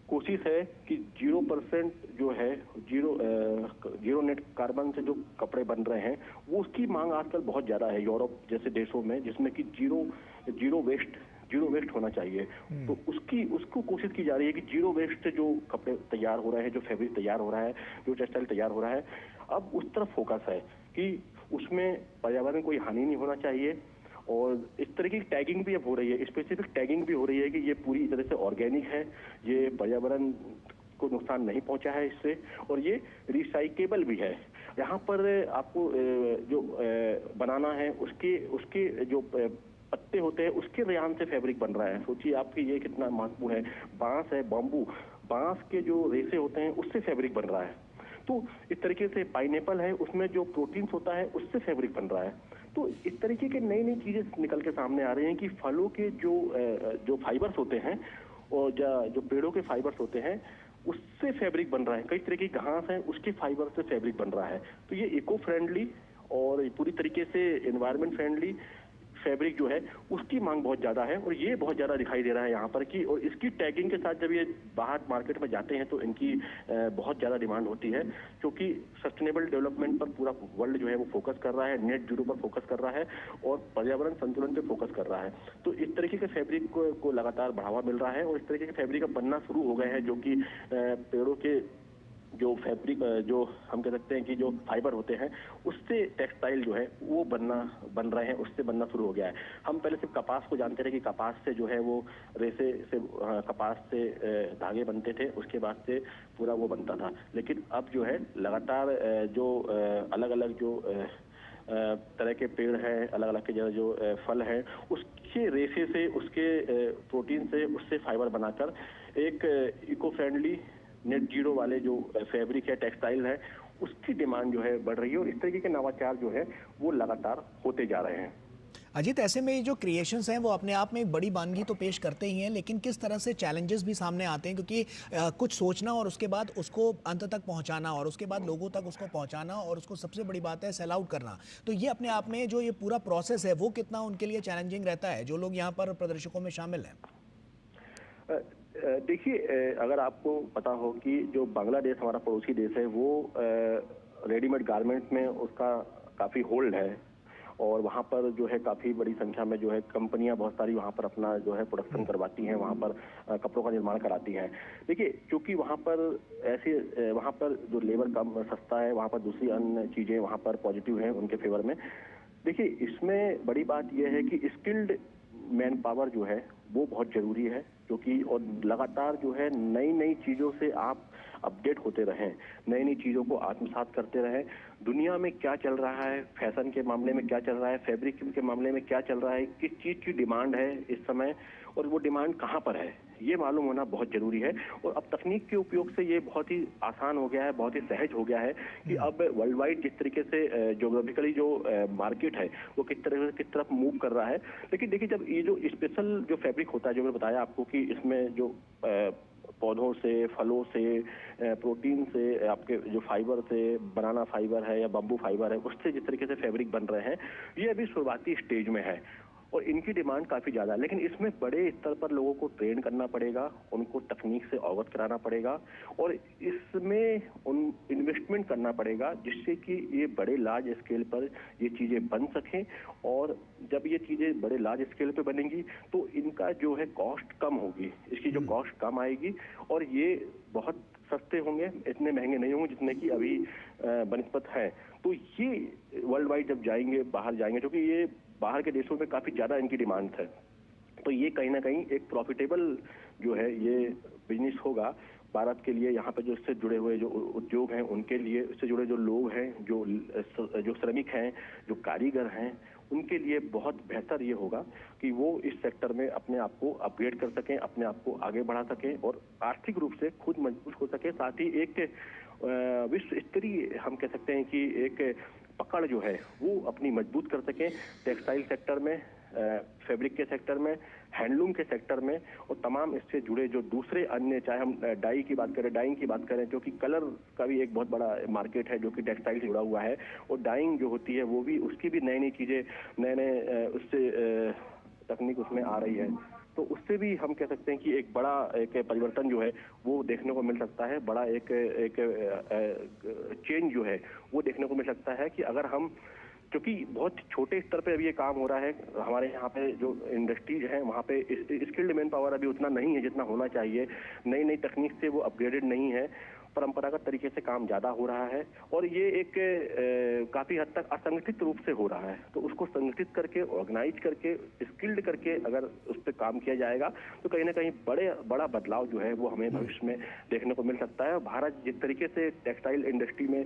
कोशिश है कि 0% जो है जीरो नेट कार्बन से जो कपड़े बन रहे हैं वो उसकी मांग आजकल बहुत ज्यादा है यूरोप जैसे देशों में, जिसमें कि जीरो वेस्ट होना चाहिए। तो उसको कोशिश की जा रही है कि जीरो वेस्ट से जो कपड़े तैयार हो रहे हैं, जो फैब्रिक तैयार हो रहा है, जो टेक्सटाइल तैयार हो रहा है, अब उस तरफ फोकस है कि उसमें पर्यावरण कोई हानि नहीं होना चाहिए। और इस तरह की टैगिंग भी अब हो रही है, स्पेसिफिक टैगिंग भी हो रही है कि ये पूरी तरह से ऑर्गेनिक है, ये पर्यावरण को नुकसान नहीं पहुंचा है इससे, और ये रिसाइकेबल भी है। यहाँ पर आपको जो बनाना है उसके जो पत्ते होते हैं उसके रेयान से फैब्रिक बन रहा है। सोचिए आपकी ये कितना महत्वपूर्ण है। बांस है, बाम्बू, बांस के जो रेशे होते हैं उससे फैब्रिक बन रहा है। तो इस तरीके से पाइनएप्पल है, उसमें जो प्रोटीन्स होता है उससे फैब्रिक बन रहा है। तो इस तरीके के नई नई चीजें निकल के सामने आ रही हैं कि फलों के जो फाइबर्स होते हैं और जो पेड़ों के फाइबर्स होते हैं उससे फैब्रिक बन रहा है। कई तरह की घास है उसके फाइबर से फैब्रिक बन रहा है। तो ये इको फ्रेंडली और पूरी तरीके से एनवायरमेंट फ्रेंडली फैब्रिक जो है उसकी मांग बहुत ज्यादा है, और ये बहुत ज्यादा दिखाई दे रहा है यहाँ पर कि, और इसकी टैगिंग के साथ जब ये बाहर मार्केट में जाते हैं तो इनकी बहुत ज्यादा डिमांड होती है, क्योंकि सस्टेनेबल डेवलपमेंट पर पूरा वर्ल्ड जो है वो फोकस कर रहा है, नेट जीरो पर फोकस कर रहा है और पर्यावरण संतुलन पे फोकस कर रहा है। तो इस तरीके के फैब्रिक को लगातार बढ़ावा मिल रहा है, और इस तरीके के फैब्रिक अब बनना शुरू हो गए हैं, जो कि पेड़ों के जो फैब्रिक जो हम कह सकते हैं कि जो फाइबर होते हैं उससे टेक्सटाइल जो है वो बन रहे हैं, उससे बनना शुरू हो गया है। हम पहले सिर्फ कपास को जानते थे कि कपास से जो है वो रेसे से कपास से धागे बनते थे, उसके बाद से पूरा वो बनता था। लेकिन अब जो है लगातार जो अलग अलग जो तरह के पेड़ हैं, अलग अलग के जो फल हैं, उसके रेशे से, उसके प्रोटीन से, उससे फाइबर बनाकर एक इको फ्रेंडली नेट जीरो वाले जो फैब्रिक है, टेक्सटाइल है, उसकी डिमांड जो है बढ़ रही है, और इस तरीके के नवाचार जो है वो लगातार होते जा रहे हैं। अजीत, ऐसे में ये जो क्रिएशंस हैं वो अपने आप में एक बड़ी वानगी तो पेश करते ही हैं, लेकिन किस तरह से चैलेंजेस भी सामने आते हैं, क्योंकि कुछ सोचना और उसके बाद उसको अंत तक पहुंचाना और उसके बाद लोगों तक उसको पहुंचाना, और उसको सबसे बड़ी बात है सेल आउट करना। तो ये अपने आप में जो ये पूरा प्रोसेस है वो कितना उनके लिए चैलेंजिंग रहता है, जो लोग यहाँ पर प्रदर्शकों में शामिल हैं? देखिए, अगर आपको पता हो कि जो बांग्लादेश हमारा पड़ोसी देश है वो रेडीमेड गारमेंट्स में उसका काफी होल्ड है, और वहाँ पर जो है काफी बड़ी संख्या में जो है कंपनियां बहुत सारी वहाँ पर अपना जो है प्रोडक्शन करवाती हैं, वहाँ पर कपड़ों का निर्माण कराती हैं। देखिए, क्योंकि वहाँ पर जो लेबर कम सस्ता है, वहाँ पर दूसरी अन्य चीजें वहाँ पर पॉजिटिव हैं उनके फेवर में। देखिए, इसमें बड़ी बात यह है कि स्किल्ड मैन पावर जो है वो बहुत जरूरी है, क्योंकि और लगातार जो है नई नई चीजों से आप अपडेट होते रहें, नई नई चीजों को आत्मसात करते रहें। दुनिया में क्या चल रहा है, फैशन के मामले में क्या चल रहा है, फैब्रिक के मामले में क्या चल रहा है, किस चीज की डिमांड है इस समय, और वो डिमांड कहाँ पर है, ये मालूम होना बहुत जरूरी है। और अब तकनीक के उपयोग से ये बहुत ही आसान हो गया है, बहुत ही सहज हो गया है कि अब वर्ल्ड वाइड जिस तरीके से ज्योग्राफिकली जो मार्केट है वो किस तरफ मूव कर रहा है। लेकिन देखिए, जब ये जो स्पेशल जो फैब्रिक होता है, जो मैंने बताया आपको कि इसमें जो पौधों से, फलों से, प्रोटीन से, आपके जो फाइबर से, बनाना फाइबर है या बम्बू फाइबर है, उससे जिस तरीके से फैब्रिक बन रहे हैं, ये अभी शुरुआती स्टेज में है और इनकी डिमांड काफी ज्यादा है। लेकिन इसमें बड़े स्तर पर लोगों को ट्रेन करना पड़ेगा, उनको तकनीक से अवगत कराना पड़ेगा और इसमें उन इन्वेस्टमेंट करना पड़ेगा जिससे कि ये बड़े लार्ज स्केल पर ये चीजें बन सकें। और जब ये चीजें बड़े लार्ज स्केल पे बनेंगी तो इनका जो है कॉस्ट कम होगी, इसकी जो कॉस्ट कम आएगी और ये बहुत सस्ते होंगे, इतने महंगे नहीं होंगे जितने कि अभी बनिस्पत है। तो ये वर्ल्ड वाइड जब जाएंगे, बाहर जाएंगे, क्योंकि ये बाहर के देशों में काफी ज्यादा इनकी डिमांड है, तो ये कहीं ना कहीं एक प्रॉफिटेबल जो है ये बिजनेस होगा भारत के लिए। यहाँ पे जो इससे जुड़े हुए जो उद्योग हैं उनके लिए, इससे जुड़े जो लोग हैं, जो श्रमिक हैं, जो कारीगर हैं, उनके लिए बहुत बेहतर ये होगा कि वो इस सेक्टर में अपने आप को अपग्रेड कर सकें, अपने आप को आगे बढ़ा सकें और आर्थिक रूप से खुद मजबूत हो सके। साथ ही एक विश्व स्तरीय हम कह सकते हैं कि एक पकड़ जो है वो अपनी मजबूत कर सकें टेक्सटाइल सेक्टर में, फैब्रिक के सेक्टर में, हैंडलूम के सेक्टर में और तमाम इससे जुड़े जो दूसरे अन्य, चाहे हम डाई की बात करें, डाइंग की बात करें, जो कि कलर का भी एक बहुत बड़ा मार्केट है जो कि टेक्सटाइल से जुड़ा हुआ है, और डाइंग जो होती है वो भी, उसकी भी नई नई चीजें, नए नए उससे तकनीक उसमें आ रही है। तो उससे भी हम कह सकते हैं कि एक बड़ा एक परिवर्तन जो है वो देखने को मिल सकता है, बड़ा एक चेंज जो है वो देखने को मिल सकता है कि अगर हम, क्योंकि बहुत छोटे स्तर पे अभी ये काम हो रहा है, हमारे यहाँ पे जो इंडस्ट्रीज हैं वहाँ पे स्किल्ड मैन पावर अभी उतना नहीं है जितना होना चाहिए, नई नई तकनीक से वो अपग्रेडेड नहीं है, परंपरागत तरीके से काम ज्यादा हो रहा है और ये एक काफी हद तक असंगठित रूप से हो रहा है। तो उसको संगठित करके, ऑर्गेनाइज करके, स्किल्ड करके अगर उस पर काम किया जाएगा तो कहीं ना कहीं बड़ा बदलाव जो है वो हमें भविष्य में देखने को मिल सकता है। भारत जिस तरीके से टेक्सटाइल इंडस्ट्री में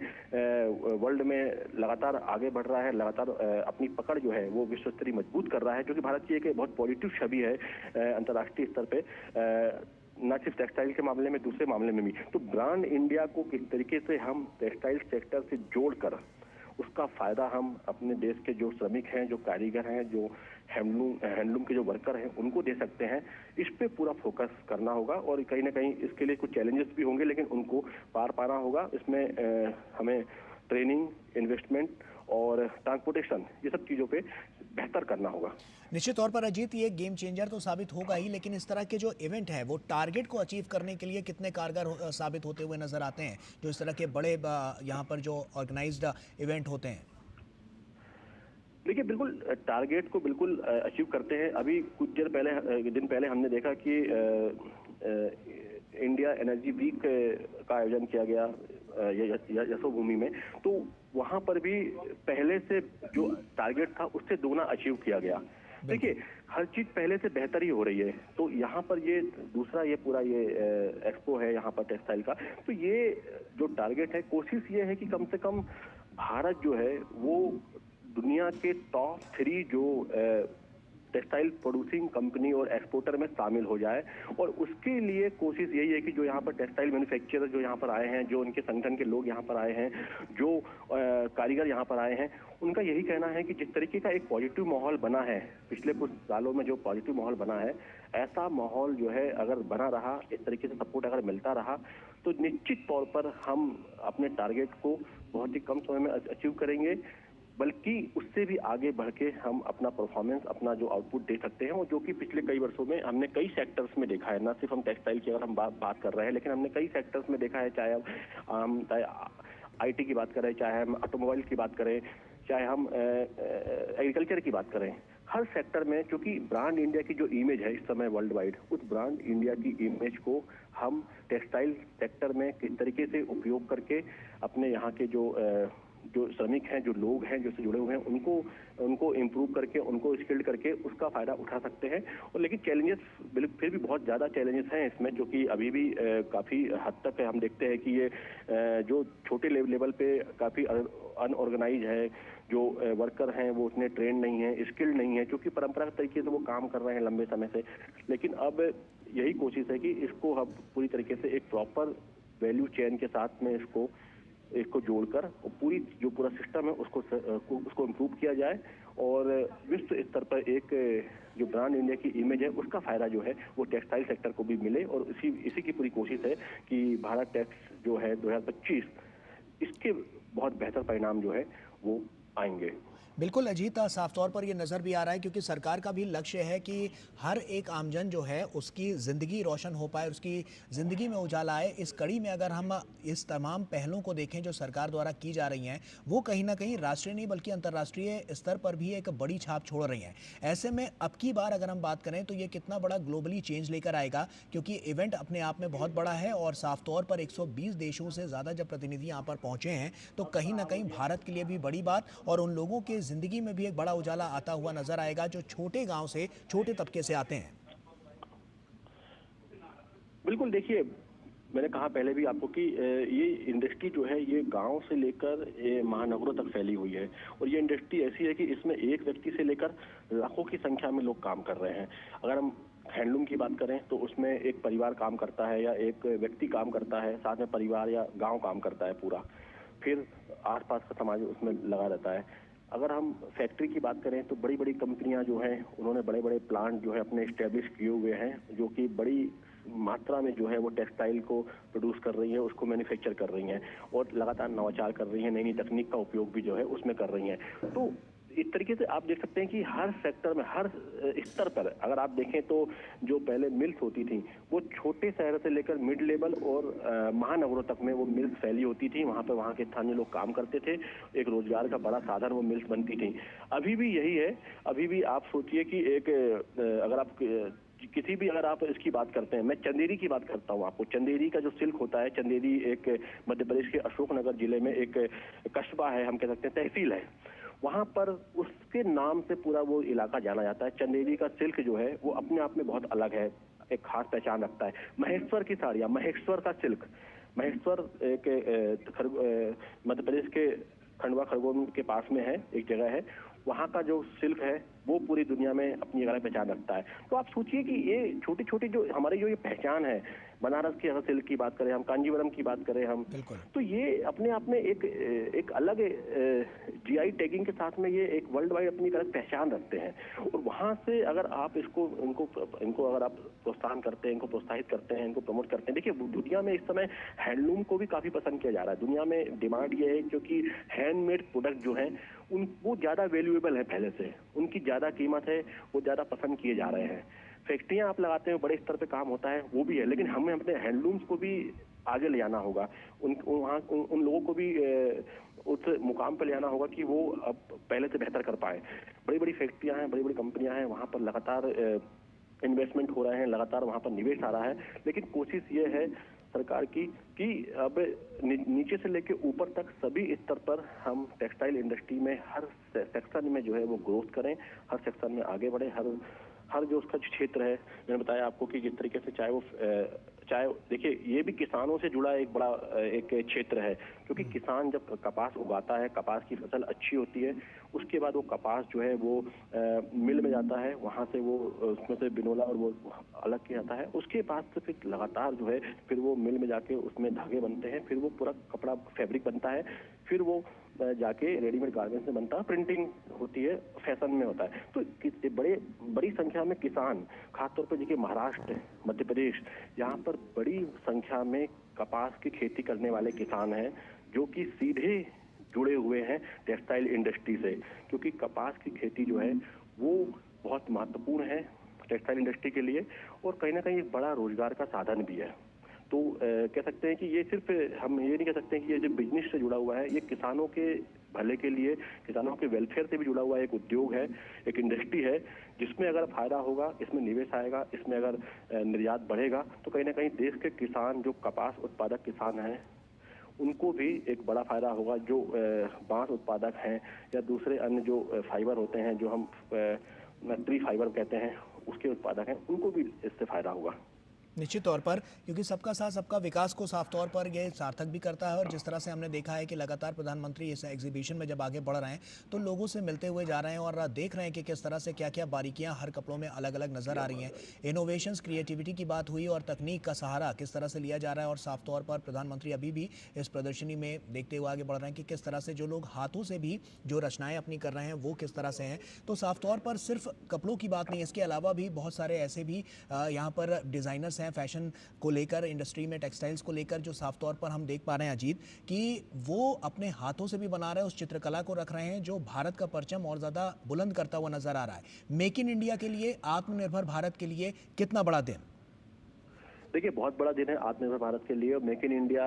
वर्ल्ड में लगातार आगे बढ़ रहा है, लगातार अपनी पकड़ जो है वो विश्व स्तरीय मजबूत कर रहा है, जो कि भारत की एक बहुत पॉजिटिव छवि है अंतर्राष्ट्रीय स्तर पे, न सिर्फ टेक्सटाइल के मामले में, दूसरे मामले में भी। तो ब्रांड इंडिया को किस तरीके से हम टेक्सटाइल सेक्टर से जोड़कर उसका फायदा हम अपने देश के जो श्रमिक हैं, जो कारीगर हैं, जो हैंडलूम के जो वर्कर हैं, उनको दे सकते हैं, इस पे पूरा फोकस करना होगा। और कहीं ना कहीं इसके लिए कुछ चैलेंजेस भी होंगे, लेकिन उनको पार पाना होगा। इसमें हमें ट्रेनिंग, इन्वेस्टमेंट और ट्रांसपोर्टेशन, ये सब चीज़ों पे बेहतर करना होगा। निश्चित तौर पर अजीत, ये गेम चेंजर तो साबित होगा ही, लेकिन इस तरह के जो इवेंट है वो टारगेट को अचीव करने के लिए कितने कारगर साबित होते हुए नजर आते हैं, जो इस तरह के बड़े यहाँ पर जो ऑर्गेनाइज्ड इवेंट होते हैं? देखिए, बिल्कुल टारगेट को बिल्कुल अचीव करते हैं। अभी कुछ दिन पहले हमने देखा कि इंडिया एनर्जी वीक का आयोजन किया गया यशोभूमि में, तो वहां पर भी पहले से जो टारगेट था उससे दोगुना अचीव किया गया। देखिए, हर चीज पहले से बेहतर ही हो रही है। तो यहाँ पर ये दूसरा ये पूरा ये एक्सपो है यहाँ पर टेक्सटाइल का, तो ये जो टारगेट है, कोशिश ये है कि कम से कम भारत जो है वो दुनिया के टॉप 3 जो टेक्सटाइल प्रोड्यूसिंग कंपनी और एक्सपोर्टर में शामिल हो जाए। और उसके लिए कोशिश यही है कि जो यहाँ पर टेक्सटाइल मैन्युफैक्चरर जो यहाँ पर आए हैं, जो उनके संगठन के लोग यहाँ पर आए हैं, जो कारीगर यहाँ पर आए हैं, उनका यही कहना है कि जिस तरीके का एक पॉजिटिव माहौल बना है पिछले कुछ सालों में, जो पॉजिटिव माहौल बना है, ऐसा माहौल जो है अगर बना रहा, इस तरीके से सपोर्ट अगर मिलता रहा, तो निश्चित तौर पर हम अपने टारगेट को बहुत ही कम समय में अचीव करेंगे, बल्कि उससे भी आगे बढ़ के हम अपना परफॉर्मेंस, अपना जो आउटपुट दे सकते हैं, और जो कि पिछले कई वर्षों में हमने कई सेक्टर्स में देखा है। न सिर्फ हम टेक्सटाइल की अगर हम बात कर रहे हैं, लेकिन हमने कई सेक्टर्स में देखा है, चाहे आईटी की बात करें, चाहे हम ऑटोमोबाइल की बात करें, चाहे हम एग्रीकल्चर की बात करें, हर सेक्टर में क्योंकि ब्रांड इंडिया की जो इमेज है इस समय वर्ल्ड वाइड, उस ब्रांड इंडिया की इमेज को हम टेक्सटाइल सेक्टर में किस तरीके से उपयोग करके अपने यहाँ के जो श्रमिक हैं, जो लोग हैं, जो से जुड़े हुए हैं, उनको इम्प्रूव करके, उनको स्किल्ड करके उसका फायदा उठा सकते हैं। और लेकिन चैलेंजेस फिर भी बहुत ज्यादा चैलेंजेस हैं इसमें, जो कि अभी भी काफी हद तक हम देखते हैं कि ये जो छोटे लेवल पे काफी अनऑर्गेनाइज है, जो वर्कर हैं वो उतने ट्रेन नहीं है, स्किल्ड नहीं है, क्योंकि परंपरागत तरीके से वो काम कर रहे हैं लंबे समय से। लेकिन अब यही कोशिश है कि इसको हम पूरी तरीके से एक प्रॉपर वैल्यू चेन के साथ में इसको इसको जोड़कर पूरी जो पूरा सिस्टम है उसको इम्प्रूव किया जाए और विश्व स्तर पर एक जो ब्रांड इंडिया की इमेज है उसका फायदा जो है वो टेक्सटाइल सेक्टर को भी मिले। और इसी की पूरी कोशिश है कि भारत टैक्स जो है 2025 इसके बहुत बेहतर परिणाम जो है वो आएंगे। बिल्कुल अजीत, साफ तौर पर ये नज़र भी आ रहा है क्योंकि सरकार का भी लक्ष्य है कि हर एक आमजन जो है उसकी ज़िंदगी रोशन हो पाए, उसकी ज़िंदगी में उजाला आए। इस कड़ी में अगर हम इस तमाम पहलों को देखें जो सरकार द्वारा की जा रही हैं, वो कहीं ना कहीं राष्ट्रीय नहीं बल्कि अंतर्राष्ट्रीय स्तर पर भी एक बड़ी छाप छोड़ रही हैं। ऐसे में अब की बार अगर हम बात करें तो ये कितना बड़ा ग्लोबली चेंज लेकर आएगा, क्योंकि इवेंट अपने आप में बहुत बड़ा है और साफ तौर पर 120 देशों से ज़्यादा जब प्रतिनिधि यहाँ पर पहुँचे हैं तो कहीं ना कहीं भारत के लिए भी बड़ी बात और उन लोगों के जिंदगी में भी एक बड़ा उजाला आता हुआ नजर आएगा जो छोटे गांव से, छोटे तबके से आते हैं। बिल्कुल, देखिए मैंने कहा पहले भी आपको कि ये इंडस्ट्री जो है ये गांव से लेकर महानगरों तक फैली हुई है और ये इंडस्ट्री ऐसी है कि इसमें एक व्यक्ति से लेकर लाखों की संख्या में लोग काम कर रहे हैं। अगर हम हैंडलूम की बात करें तो उसमें एक परिवार काम करता है या एक व्यक्ति काम करता है, साथ में परिवार या गांव काम करता है पूरा, फिर आसपास का समाज उसमें लगा रहता है। अगर हम फैक्ट्री की बात करें तो बड़ी बड़ी कंपनियां जो हैं उन्होंने बड़े बड़े प्लांट जो है अपने स्टैब्लिश किए हुए हैं जो कि बड़ी मात्रा में जो है वो टेक्सटाइल को प्रोड्यूस कर रही है, उसको मैन्युफैक्चर कर रही हैं और लगातार नवाचार कर रही हैं, नई नई तकनीक का उपयोग भी जो है उसमें कर रही हैं। तो इस तरीके से आप देख सकते हैं कि हर सेक्टर में, हर स्तर पर अगर आप देखें तो जो पहले मिल्स होती थी वो छोटे शहर से लेकर मिड लेवल और महानगरों तक में वो मिल्स फैली होती थी। वहां पर वहां के स्थानीय लोग काम करते थे, एक रोजगार का बड़ा साधन वो मिल्स बनती थी। अभी भी यही है। अभी भी आप सोचिए कि एक अगर आप किसी भी अगर आप इसकी बात करते हैं, मैं चंदेरी की बात करता हूँ आपको। चंदेरी का जो सिल्क होता है, चंदेरी एक मध्य प्रदेश के अशोकनगर जिले में एक कस्बा है, हम कह सकते हैं तहसील है, वहां पर उसके नाम से पूरा वो इलाका जाना जाता है। चंदेरी का सिल्क जो है वो अपने आप में बहुत अलग है, एक खास पहचान रखता है। महेश्वर की साड़ियां, महेश्वर का सिल्क, महेश्वर एक मध्य प्रदेश के खंडवा खरगोन के पास में है, एक जगह है, वहां का जो सिल्क है वो पूरी दुनिया में अपनी अलग पहचान रखता है। तो आप सोचिए कि ये छोटी छोटी जो हमारी जो ये पहचान है, बनारस की अगर सिल्क की बात करें हम, कांजीवरम की बात करें हम, तो ये अपने आप में एक अलग जीआई टैगिंग के साथ में ये एक वर्ल्ड वाइड अपनी अलग पहचान रखते हैं। और वहां से अगर आप इनको अगर आप प्रोत्साहन करते हैं, इनको प्रोत्साहित करते हैं, इनको प्रमोट करते हैं। देखिए दुनिया में इस समय हैंडलूम को भी काफी पसंद किया जा रहा है। दुनिया में डिमांड ये है क्योंकि हैंडमेड प्रोडक्ट जो है वो ज्यादा वैल्यूएबल है, पहले से उनकी ज्यादा कीमत है, वो ज्यादा पसंद किए जा रहे हैं। फैक्ट्रियां आप लगाते हैं, बड़े स्तर पे काम होता है, वो भी है, लेकिन हमें अपने हैंडलूम्स को भी आगे ले जाना होगा। उन लोगों को भी उस मुकाम पर ले जाना होगा कि वो अब पहले से बेहतर कर पाए। बड़ी बड़ी फैक्ट्रियां हैं, बड़ी बड़ी कंपनियां हैं, वहां पर लगातार इन्वेस्टमेंट हो रहे हैं, लगातार वहां पर निवेश आ रहा है। लेकिन कोशिश ये है सरकार की कि अब नीचे से लेकर ऊपर तक सभी स्तर पर हम टेक्सटाइल इंडस्ट्री में हर सेक्शन में जो है वो ग्रोथ करें, हर सेक्शन में आगे बढ़े। हर जो उसका क्षेत्र है, मैंने बताया आपको कि जिस तरीके से चाहे देखिए ये भी किसानों से जुड़ा एक बड़ा एक क्षेत्र है, क्योंकि किसान जब कपास उगाता है, कपास की फसल अच्छी होती है, उसके बाद वो कपास जो है वो मिल में जाता है, वहां से वो उसमें से बिनोला और वो अलग किया जाता है। उसके बाद से फिर लगातार जो है फिर वो मिल में जाके उसमें धागे बनते हैं, फिर वो पूरा कपड़ा फैब्रिक बनता है, फिर वो जाके रेडीमेड गारमेंट्स में बनता है, प्रिंटिंग होती है, फैशन में होता है। तो बड़ी संख्या में किसान, खासतौर पर देखिए महाराष्ट्र, मध्य प्रदेश, यहाँ पर बड़ी संख्या में कपास की खेती करने वाले किसान हैं जो कि सीधे जुड़े हुए हैं टेक्सटाइल इंडस्ट्री से, क्योंकि कपास की खेती जो है वो बहुत महत्वपूर्ण है टेक्सटाइल इंडस्ट्री के लिए और कहीं ना कहीं एक बड़ा रोजगार का साधन भी है। तो कह सकते हैं कि ये सिर्फ, हम ये नहीं कह सकते हैं कि ये जो बिजनेस से जुड़ा हुआ है, ये किसानों के भले के लिए, किसानों के वेलफेयर से भी जुड़ा हुआ एक उद्योग है, एक इंडस्ट्री है, जिसमें अगर फायदा होगा, इसमें निवेश आएगा, इसमें अगर निर्यात बढ़ेगा तो कहीं ना कहीं देश के किसान, जो कपास उत्पादक किसान हैं, उनको भी एक बड़ा फायदा होगा। जो बांस उत्पादक हैं या दूसरे अन्य जो फाइबर होते हैं, जो हम ट्री फाइबर कहते हैं, उसके उत्पादक हैं, उनको भी इससे फायदा होगा। निश्चित तौर पर, क्योंकि सबका साथ सबका विकास को साफ तौर पर ये सार्थक भी करता है। और जिस तरह से हमने देखा है कि लगातार प्रधानमंत्री इस एग्जीबिशन में जब आगे बढ़ रहे हैं तो लोगों से मिलते हुए जा रहे हैं और देख रहे हैं कि किस तरह से क्या क्या बारीकियां हर कपड़ों में अलग अलग नजर आ रही हैं। इनोवेशंस, क्रिएटिविटी की बात हुई और तकनीक का सहारा किस तरह से लिया जा रहा है। और साफ तौर पर प्रधानमंत्री अभी भी इस प्रदर्शनी में देखते हुए आगे बढ़ रहे हैं कि किस तरह से जो लोग हाथों से भी जो रचनाएं अपनी कर रहे हैं वो किस तरह से हैं। तो साफ तौर पर सिर्फ कपड़ों की बात नहीं, इसके अलावा भी बहुत सारे ऐसे भी यहाँ पर डिज़ाइनर्स हैं फैशन को लेकर, इंडस्ट्री में टेक्सटाइल्स को लेकर, जो साफ तौर पर हम देख पा रहे हैं अजीत कि वो अपने हाथों से भी बना रहे हैं, उस चित्रकला को रख रहे हैं जो भारत का परचम और ज़्यादा बुलंद करता हुआ नजर आ रहा है। मेक इन इंडिया के लिए, आत्मनिर्भर भारत के लिए कितना बड़ा दिन? देखिए, बहुत बड़ा दिन है आत्मनिर्भर भारत के लिए। मेक इन इंडिया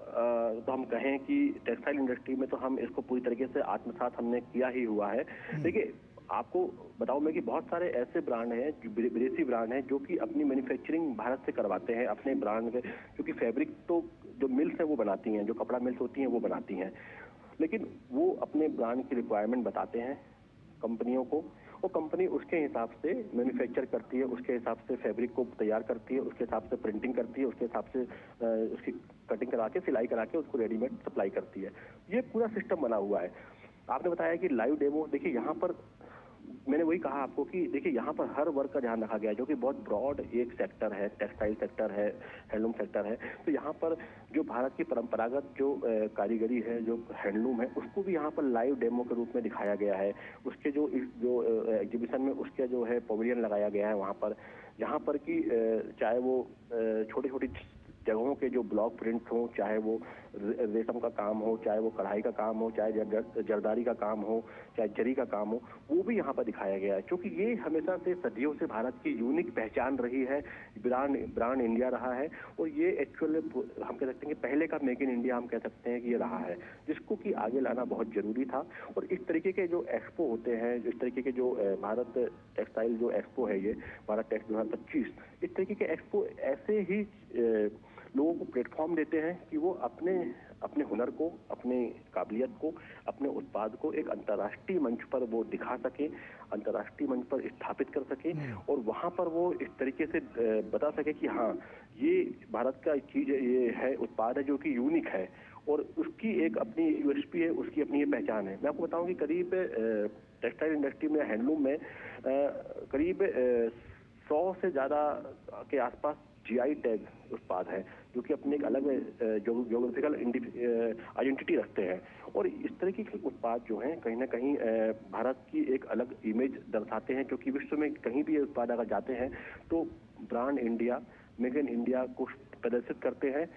तो हम कहें कि टेक्सटाइल इंडस्ट्री में तो हम इसको पूरी तरीके से आत्मसात हमने किया ही हुआ है। देखिए, आपको बताऊं मैं कि बहुत सारे ऐसे ब्रांड हैं, विदेशी ब्रांड हैं, जो कि अपनी मैन्युफैक्चरिंग भारत से करवाते हैं अपने ब्रांड के, क्योंकि फैब्रिक तो जो मिल्स हैं वो बनाती हैं, जो कपड़ा मिल्स होती हैं वो बनाती हैं, लेकिन वो अपने ब्रांड की रिक्वायरमेंट बताते हैं कंपनियों को, और कंपनी उसके हिसाब से मैन्युफैक्चर करती है, उसके हिसाब से फैब्रिक को तैयार करती है, उसके हिसाब से प्रिंटिंग करती है, उसके हिसाब से उसकी कटिंग करा के, सिलाई करा के उसको रेडीमेड सप्लाई करती है। ये पूरा सिस्टम बना हुआ है। आपने बताया कि लाइव डेमो, देखिए यहाँ पर मैंने वही कहा आपको कि देखिए यहाँ पर हर वर्ग का ध्यान रखा गया है, जो कि बहुत ब्रॉड एक सेक्टर है, टेक्सटाइल सेक्टर है, हैंडलूम सेक्टर है। तो यहाँ पर जो भारत की परंपरागत जो कारीगरी है, जो हैंडलूम है, उसको भी यहाँ पर लाइव डेमो के रूप में दिखाया गया है। उसके जो एग्जीबिशन में उसके जो है पवेलियन लगाया गया है वहाँ पर, जहाँ पर कि चाहे वो छोटी छोटी जगहों के जो ब्लॉक प्रिंट्स हो, चाहे वो रेशम का काम हो, चाहे वो कढ़ाई का काम हो, चाहे जरदारी का काम हो, चाहे जरी का काम हो, वो भी यहाँ पर दिखाया गया है। क्योंकि ये हमेशा से सदियों से भारत की यूनिक पहचान रही है, ब्रांड इंडिया रहा है, और ये एक्चुअली हम कह सकते हैं कि पहले का मेक इन इंडिया हम कह सकते हैं कि ये रहा है, जिसको कि आगे लाना बहुत जरूरी था। और इस तरीके के जो एक्सपो होते हैं, इस तरीके के जो भारत टेक्सटाइल जो एक्सपो है, ये भारत टेक्स 2025, इस तरीके के एक्सपो ऐसे ही लोगों को प्लेटफॉर्म देते हैं कि वो अपने हुनर को, अपने काबिलियत को, अपने उत्पाद को एक अंतर्राष्ट्रीय मंच पर वो दिखा सके, अंतर्राष्ट्रीय मंच पर स्थापित कर सके, और वहां पर वो इस तरीके से बता सके कि हाँ, ये भारत का चीज ये है, उत्पाद है जो कि यूनिक है, और उसकी एक अपनी यूएसपी है, उसकी अपनी ये पहचान है। मैं आपको बताऊं कि करीब टेक्सटाइल इंडस्ट्री में, हैंडलूम में करीब 100 से ज्यादा के आसपास जीआई टैग उत्पाद है, जो कि अपने एक अलग ज्योग्राफिकल आइडेंटिटी रखते हैं। और इस तरीके के उत्पाद जो हैं कहीं ना कहीं भारत की एक अलग इमेज दर्शाते हैं, क्योंकि विश्व में कहीं भी ये उत्पाद अगर जाते हैं तो brand India, make in India को प्रदर्शित करते हैं।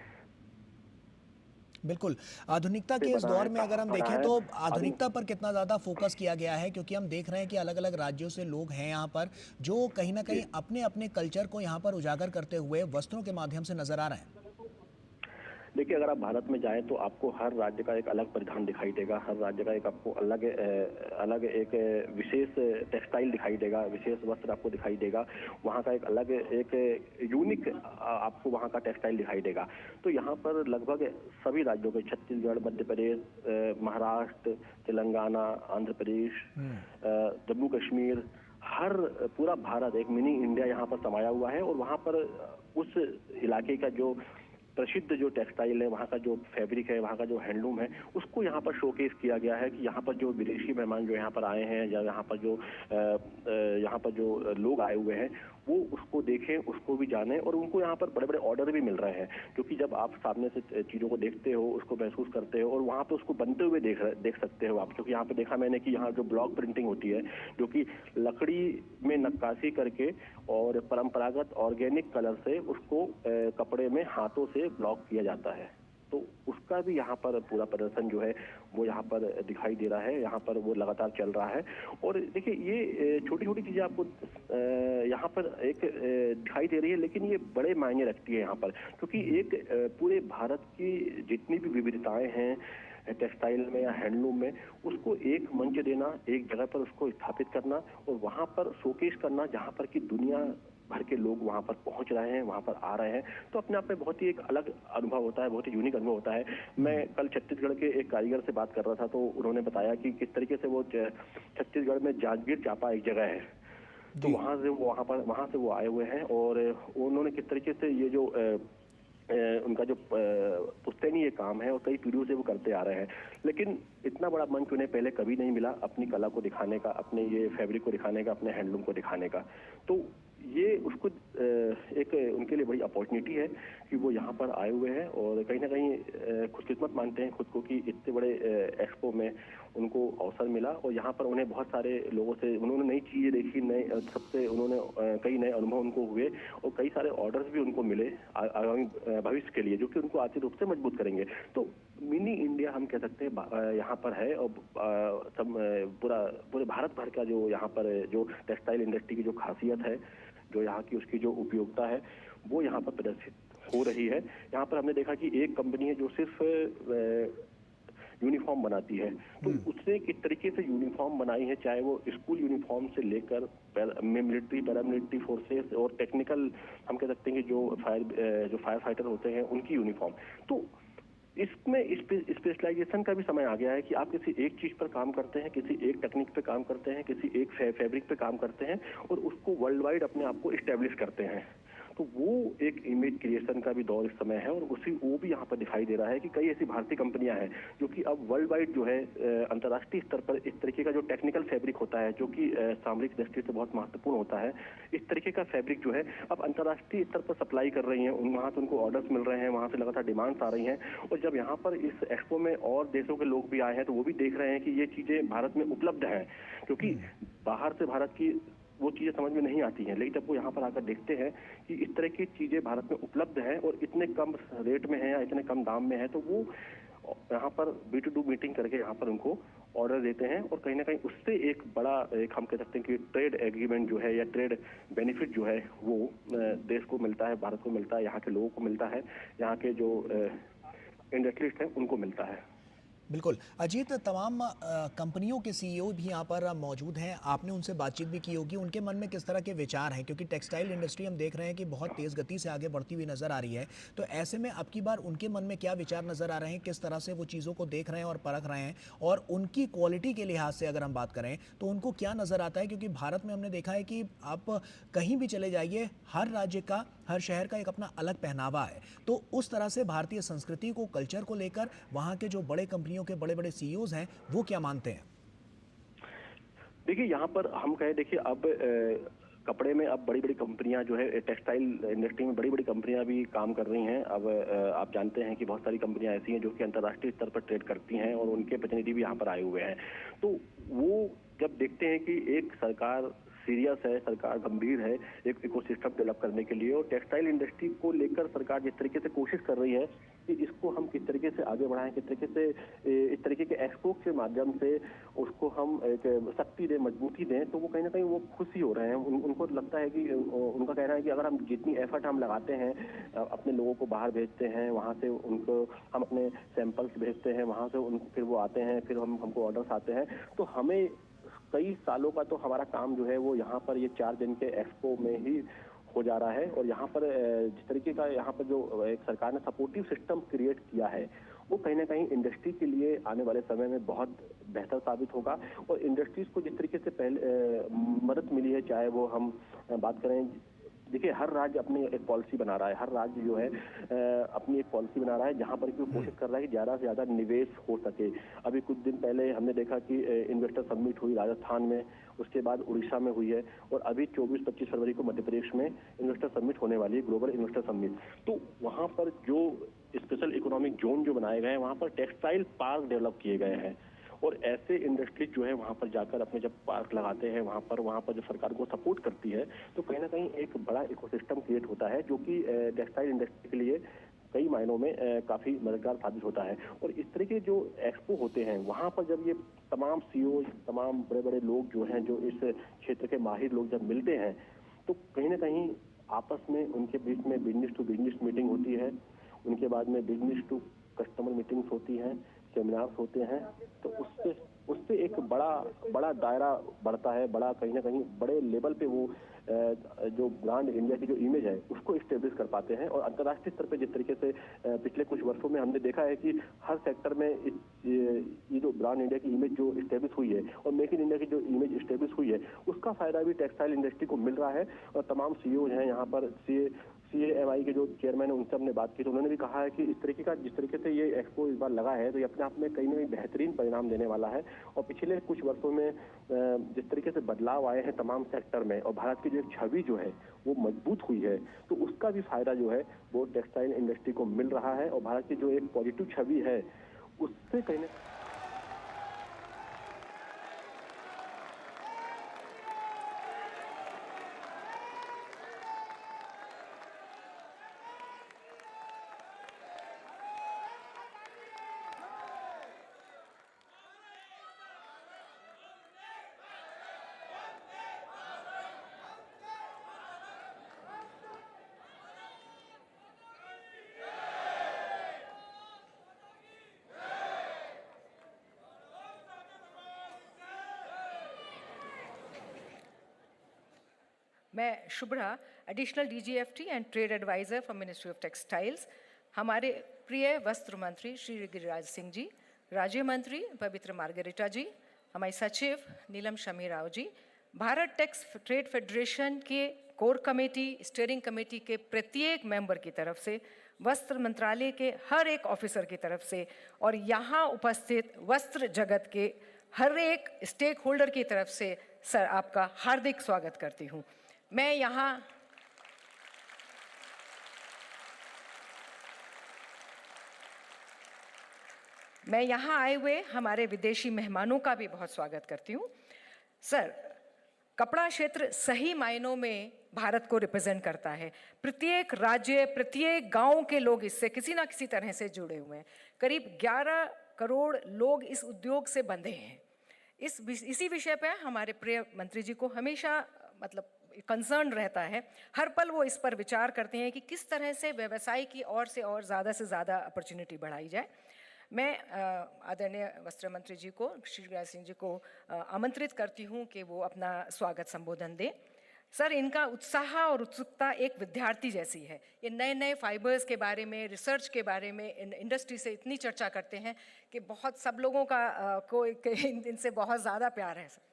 बिल्कुल। आधुनिकता के इस दौर में अगर हम देखें तो आधुनिकता पर कितना ज़्यादा फोकस किया गया है, क्योंकि हम देख रहे हैं कि अलग अलग राज्यों से लोग हैं यहाँ पर जो कहीं ना कहीं अपने अपने कल्चर को यहाँ पर उजागर करते हुए वस्त्रों के माध्यम से नजर आ रहे हैं। देखिए, अगर आप भारत में जाएं तो आपको हर राज्य का एक अलग परिधान दिखाई देगा, हर राज्य का एक आपको अलग एक विशेष टेक्सटाइल दिखाई देगा, विशेष वस्त्र आपको दिखाई देगा, वहाँ का एक अलग एक यूनिक आपको वहाँ का टेक्सटाइल दिखाई देगा। तो यहाँ पर लगभग सभी राज्यों के, छत्तीसगढ़, मध्य प्रदेश, महाराष्ट्र, तेलंगाना, आंध्र प्रदेश, जम्मू कश्मीर, हर पूरा भारत एक मिनी इंडिया यहाँ पर समाया हुआ है। और वहाँ पर उस इलाके का जो प्रसिद्ध जो टेक्सटाइल है, वहाँ का जो फैब्रिक है, वहाँ का जो हैंडलूम है, उसको यहाँ पर शोकेस किया गया है कि यहाँ पर जो विदेशी मेहमान जो यहाँ पर आए हैं, या यहाँ पर जो लोग आए हुए हैं, वो उसको देखें, उसको भी जाने, और उनको यहाँ पर बड़े बड़े ऑर्डर भी मिल रहे हैं। क्योंकि जब आप सामने से चीज़ों को देखते हो, उसको महसूस करते हो, और वहाँ पे उसको बनते हुए देख सकते हो आप। क्योंकि यहाँ पे देखा मैंने कि यहाँ जो ब्लॉक प्रिंटिंग होती है, जो कि लकड़ी में नक्काशी करके और परंपरागत ऑर्गेनिक कलर से उसको कपड़े में हाथों से ब्लॉक किया जाता है, तो उसका भी यहाँ पर पूरा प्रदर्शन जो है वो यहाँ पर दिखाई दे रहा है, यहाँ पर वो लगातार चल रहा है। और देखिए, ये छोटी छोटी चीजें आपको यहाँ पर एक दिखाई दे रही है, लेकिन ये बड़े मायने रखती है यहाँ पर, क्योंकि एक पूरे भारत की जितनी भी विविधताएं हैं टेक्सटाइल में या हैंडलूम में, उसको एक मंच देना, एक जगह पर उसको स्थापित करना, और वहाँ पर शोकेस करना, जहाँ पर की दुनिया भर के लोग वहां पर पहुंच रहे हैं, वहां पर आ रहे हैं, तो अपने आप में बहुत ही एक अलग अनुभव होता है, बहुत ही यूनिक अनुभव होता है। मैं कल छत्तीसगढ़ के एक कारीगर से बात कर रहा था, तो उन्होंने बताया कि किस तरीके से वो छत्तीसगढ़ में जांजगीर चांपा एक जगह है, तो जी। वहाँ से वो आए हुए हैं और उन्होंने किस तरीके से ये जो उनका जो पुश्तैनी ये काम है और कई पीढ़ियों से वो करते आ रहे हैं, लेकिन इतना बड़ा मंच उन्हें पहले कभी नहीं मिला अपनी कला को दिखाने का, अपने ये फैब्रिक को दिखाने का, अपने हैंडलूम को दिखाने का। तो ये उसको एक उनके लिए बड़ी अपॉर्चुनिटी है कि वो यहाँ पर आए हुए हैं और कहीं ना कहीं खुशकिस्मत मानते हैं खुद को कि इतने बड़े एक्सपो में उनको अवसर मिला और यहाँ पर उन्हें बहुत सारे लोगों से उन्होंने नई चीजें देखी, नए सबसे उन्होंने कई नए अनुभव उनको हुए और कई सारे ऑर्डर्स भी उनको मिले आगामी भविष्य के लिए, जो कि उनको आर्थिक रूप से मजबूत करेंगे। तो मिनी इंडिया हम कह सकते हैं यहाँ पर है और सब पूरे भारत भर का जो यहाँ पर जो टेक्सटाइल इंडस्ट्री की जो खासियत है, जो यहाँ की उसकी जो उपयोगिता है, वो यहाँ पर प्रदर्शित हो रही है। यहाँ पर हमने देखा कि एक कंपनी है जो सिर्फ यूनिफॉर्म बनाती है, तो उसने किस तरीके से यूनिफॉर्म बनाई है, चाहे वो स्कूल यूनिफॉर्म से लेकर मिलिट्री, पैरामिलिट्री फोर्सेस और टेक्निकल हम कह सकते हैं कि जो फायर फाइटर होते हैं उनकी यूनिफॉर्म। तो इसमें स्पेशलाइजेशन का भी समय आ गया है कि आप किसी एक चीज पर काम करते हैं, किसी एक टेक्निक पे काम करते हैं, किसी एक फैब्रिक पे काम करते हैं और उसको वर्ल्ड वाइड अपने आप को इस्टेब्लिश करते हैं। तो वो एक इमेज क्रिएशन का भी दौर इस समय है और वो भी यहाँ पर दिखाई दे रहा है कि कई ऐसी भारतीय कंपनियां हैं जो कि अब वर्ल्ड वाइड जो है अंतर्राष्ट्रीय स्तर पर इस तरीके का जो टेक्निकल फैब्रिक होता है, जो कि सामरिक दृष्टि से बहुत महत्वपूर्ण होता है, इस तरीके का फैब्रिक जो है अब अंतर्राष्ट्रीय स्तर पर सप्लाई कर रही है। वहां से उनको ऑर्डर्स मिल रहे हैं, वहां से लगातार डिमांड्स आ रही हैं और जब यहाँ पर इस एक्सपो में और देशों के लोग भी आए हैं तो वो भी देख रहे हैं कि ये चीजें भारत में उपलब्ध हैं, क्योंकि बाहर से भारत की वो चीजें समझ में नहीं आती हैं, लेकिन जब वो यहाँ पर आकर देखते हैं कि इस तरह की चीजें भारत में उपलब्ध हैं और इतने कम रेट में है या इतने कम दाम में है, तो वो यहाँ पर B2B मीटिंग करके यहाँ पर उनको ऑर्डर देते हैं और कहीं ना कहीं उससे एक बड़ा एक हम कह सकते हैं कि ट्रेड एग्रीमेंट जो है या ट्रेड बेनिफिट जो है वो देश को मिलता है, भारत को मिलता है, यहाँ के लोगों को मिलता है, यहाँ के जो इंडस्ट्रियलिस्ट हैं उनको मिलता है। बिल्कुल अजीत, तमाम कंपनियों के सीईओ भी यहाँ पर मौजूद हैं, आपने उनसे बातचीत भी की होगी, उनके मन में किस तरह के विचार हैं, क्योंकि टेक्सटाइल इंडस्ट्री हम देख रहे हैं कि बहुत तेज़ गति से आगे बढ़ती हुई नज़र आ रही है। तो ऐसे में अब की बार उनके मन में क्या विचार नज़र आ रहे हैं, किस तरह से वो चीज़ों को देख रहे हैं और परख रहे हैं, और उनकी क्वालिटी के लिहाज से अगर हम बात करें तो उनको क्या नज़र आता है? क्योंकि भारत में हमने देखा है कि आप कहीं भी चले जाइए, हर राज्य का, हर शहर का एक अपना अलग पहनावा है। तो उस तरह से भारतीय संस्कृति को, कल्चर को लेकर वहाँ के जो बड़े कंपनियों के बड़े बड़े सीईओज हैं वो क्या मानते हैं? देखिए यहाँ पर हम कहें, देखिए अब कपड़े में अब बड़ी बड़ी कंपनियां जो है टेक्सटाइल इंडस्ट्री में बड़ी बड़ी कंपनियां भी काम कर रही हैं। अब आप जानते हैं कि बहुत सारी कंपनियां ऐसी हैं जो कि अंतर्राष्ट्रीय स्तर पर ट्रेड करती हैं और उनके प्रतिनिधि भी यहाँ पर आए हुए हैं। तो वो जब देखते हैं कि एक सरकार सीरियस है, सरकार गंभीर है एक इकोसिस्टम डेवलप करने के लिए, और टेक्सटाइल इंडस्ट्री को लेकर सरकार जिस तरीके से कोशिश कर रही है कि इसको हम किस तरीके से आगे बढ़ाएं, किस तरीके से इस तरीके के एक्सपो के माध्यम से उसको हम एक शक्ति दें, मजबूती दें, तो वो कहीं ना कहीं वो खुशी हो रहे हैं। उनको लगता है कि उनका कहना है कि अगर हम जितनी एफर्ट हम लगाते हैं, अपने लोगों को बाहर भेजते हैं, वहां से उनको हम अपने सैंपल्स भेजते हैं, वहां से उनको फिर वो आते हैं, फिर हमको ऑर्डर्स आते हैं, तो हमें कई सालों का तो हमारा काम जो है वो यहाँ पर ये 4 दिन के एक्सपो में ही हो जा रहा है। और यहाँ पर जिस तरीके का यहाँ पर जो एक सरकार ने सपोर्टिव सिस्टम क्रिएट किया है, वो कहीं ना कहीं इंडस्ट्री के लिए आने वाले समय में बहुत बेहतर साबित होगा। और इंडस्ट्रीज को जिस तरीके से पहले मदद मिली है, चाहे वो हम बात करें, देखिए हर राज्य अपनी एक पॉलिसी बना रहा है, हर राज्य जो है अपनी एक पॉलिसी बना रहा है जहां पर कि वो कोशिश कर रहा है कि ज्यादा से ज्यादा निवेश हो सके। अभी कुछ दिन पहले हमने देखा कि इन्वेस्टर समिट हुई राजस्थान में, उसके बाद उड़ीसा में हुई है, और अभी 24-25 फरवरी को मध्य प्रदेश में इन्वेस्टर समिट होने वाली है, ग्लोबल इन्वेस्टर समिट। तो वहां पर जो स्पेशल इकोनॉमिक जोन जो बनाए गए हैं, वहां पर टेक्सटाइल पार्क डेवलप किए गए हैं, और ऐसे इंडस्ट्री जो है वहां पर जाकर अपने जब पार्क लगाते हैं, वहां पर जब सरकार को सपोर्ट करती है, तो कहीं ना कहीं एक बड़ा इकोसिस्टम क्रिएट होता है जो कि टेक्सटाइल इंडस्ट्री के लिए कई मायनों में काफी मददगार साबित होता है। और इस तरह के जो एक्सपो होते हैं, वहां पर जब ये तमाम सीईओ, तमाम बड़े बड़े लोग जो हैं, जो इस क्षेत्र के माहिर लोग जब मिलते हैं, तो कहीं ना कहीं आपस में उनके बीच में बिजनेस टू बिजनेस मीटिंग होती है, उनके बाद में बिजनेस टू कस्टमर मीटिंग्स होती हैं, सेमिनार्स होते हैं, तो उससे एक बड़ा बड़ा दायरा बढ़ता है, बड़ा कहीं ना कहीं बड़े लेवल पे वो जो ब्रांड इंडिया की जो इमेज है उसको स्टेब्लिश कर पाते हैं। और अंतर्राष्ट्रीय स्तर पे जिस तरीके से पिछले कुछ वर्षों में हमने देखा है कि हर सेक्टर में ये जो ब्रांड इंडिया की इमेज जो स्टेब्लिश हुई है और मेक इन इंडिया की जो इमेज स्टेब्लिश हुई है उसका फायदा भी टेक्सटाइल इंडस्ट्री को मिल रहा है। और तमाम सीईओ हैं यहाँ पर, CAMI के जो चेयरमैन है उनसे हमने बात की तो उन्होंने भी कहा है कि इस तरीके से ये एक्सपो इस बार लगा है तो ये अपने आप में कहीं ना कहीं बेहतरीन परिणाम देने वाला है। और पिछले कुछ वर्षों में जिस तरीके से बदलाव आए हैं तमाम सेक्टर में और भारत की जो एक छवि जो है वो मजबूत हुई है तो उसका भी फायदा जो है वो टेक्सटाइल इंडस्ट्री को मिल रहा है। और भारत की जो एक पॉजिटिव छवि है उससे कहीं ना मैं Shubhra, additional DGFT and trade advisor from ministry of textiles. हमारे प्रिय वस्त्र मंत्री श्री गिरिराज सिंह जी, राज्य मंत्री पवित्र मार्गरेटा जी, हमारे सचिव नीलम Shami Rao ji, Bharat takes trade federation के कोर कमेटी, स्टीयरिंग कमेटी के प्रत्येक मेंबर की तरफ से, वस्त्र मंत्रालय के हर एक ऑफिसर की तरफ से और यहाँ उपस्थित वस्त्र जगत के हर एक स्टेक होल्डर की तरफ से सर आपका हार्दिक स्वागत करती हूँ। मैं यहाँ आए हुए हमारे विदेशी मेहमानों का भी बहुत स्वागत करती हूँ। सर, कपड़ा क्षेत्र सही मायनों में भारत को रिप्रेजेंट करता है। प्रत्येक राज्य, प्रत्येक गांव के लोग इससे किसी ना किसी तरह से जुड़े हुए हैं। करीब 11 करोड़ लोग इस उद्योग से बंधे हैं। इसी विषय पे हमारे प्रिय मंत्री जी को हमेशा कंसर्न रहता है। हर पल वो इस पर विचार करते हैं कि किस तरह से व्यवसाय की और ज़्यादा से ज़्यादा अपॉर्चुनिटी बढ़ाई जाए। मैं आदरणीय वस्त्र मंत्री जी को, श्री गिरिराज सिंह जी को आमंत्रित करती हूँ कि वो अपना स्वागत संबोधन दें। सर, इनका उत्साह और उत्सुकता एक विद्यार्थी जैसी है। ये नए नए फाइबर्स के बारे में, रिसर्च के बारे में इंडस्ट्री से इतनी चर्चा करते हैं कि बहुत सब लोगों का इनसे बहुत ज़्यादा प्यार है। सर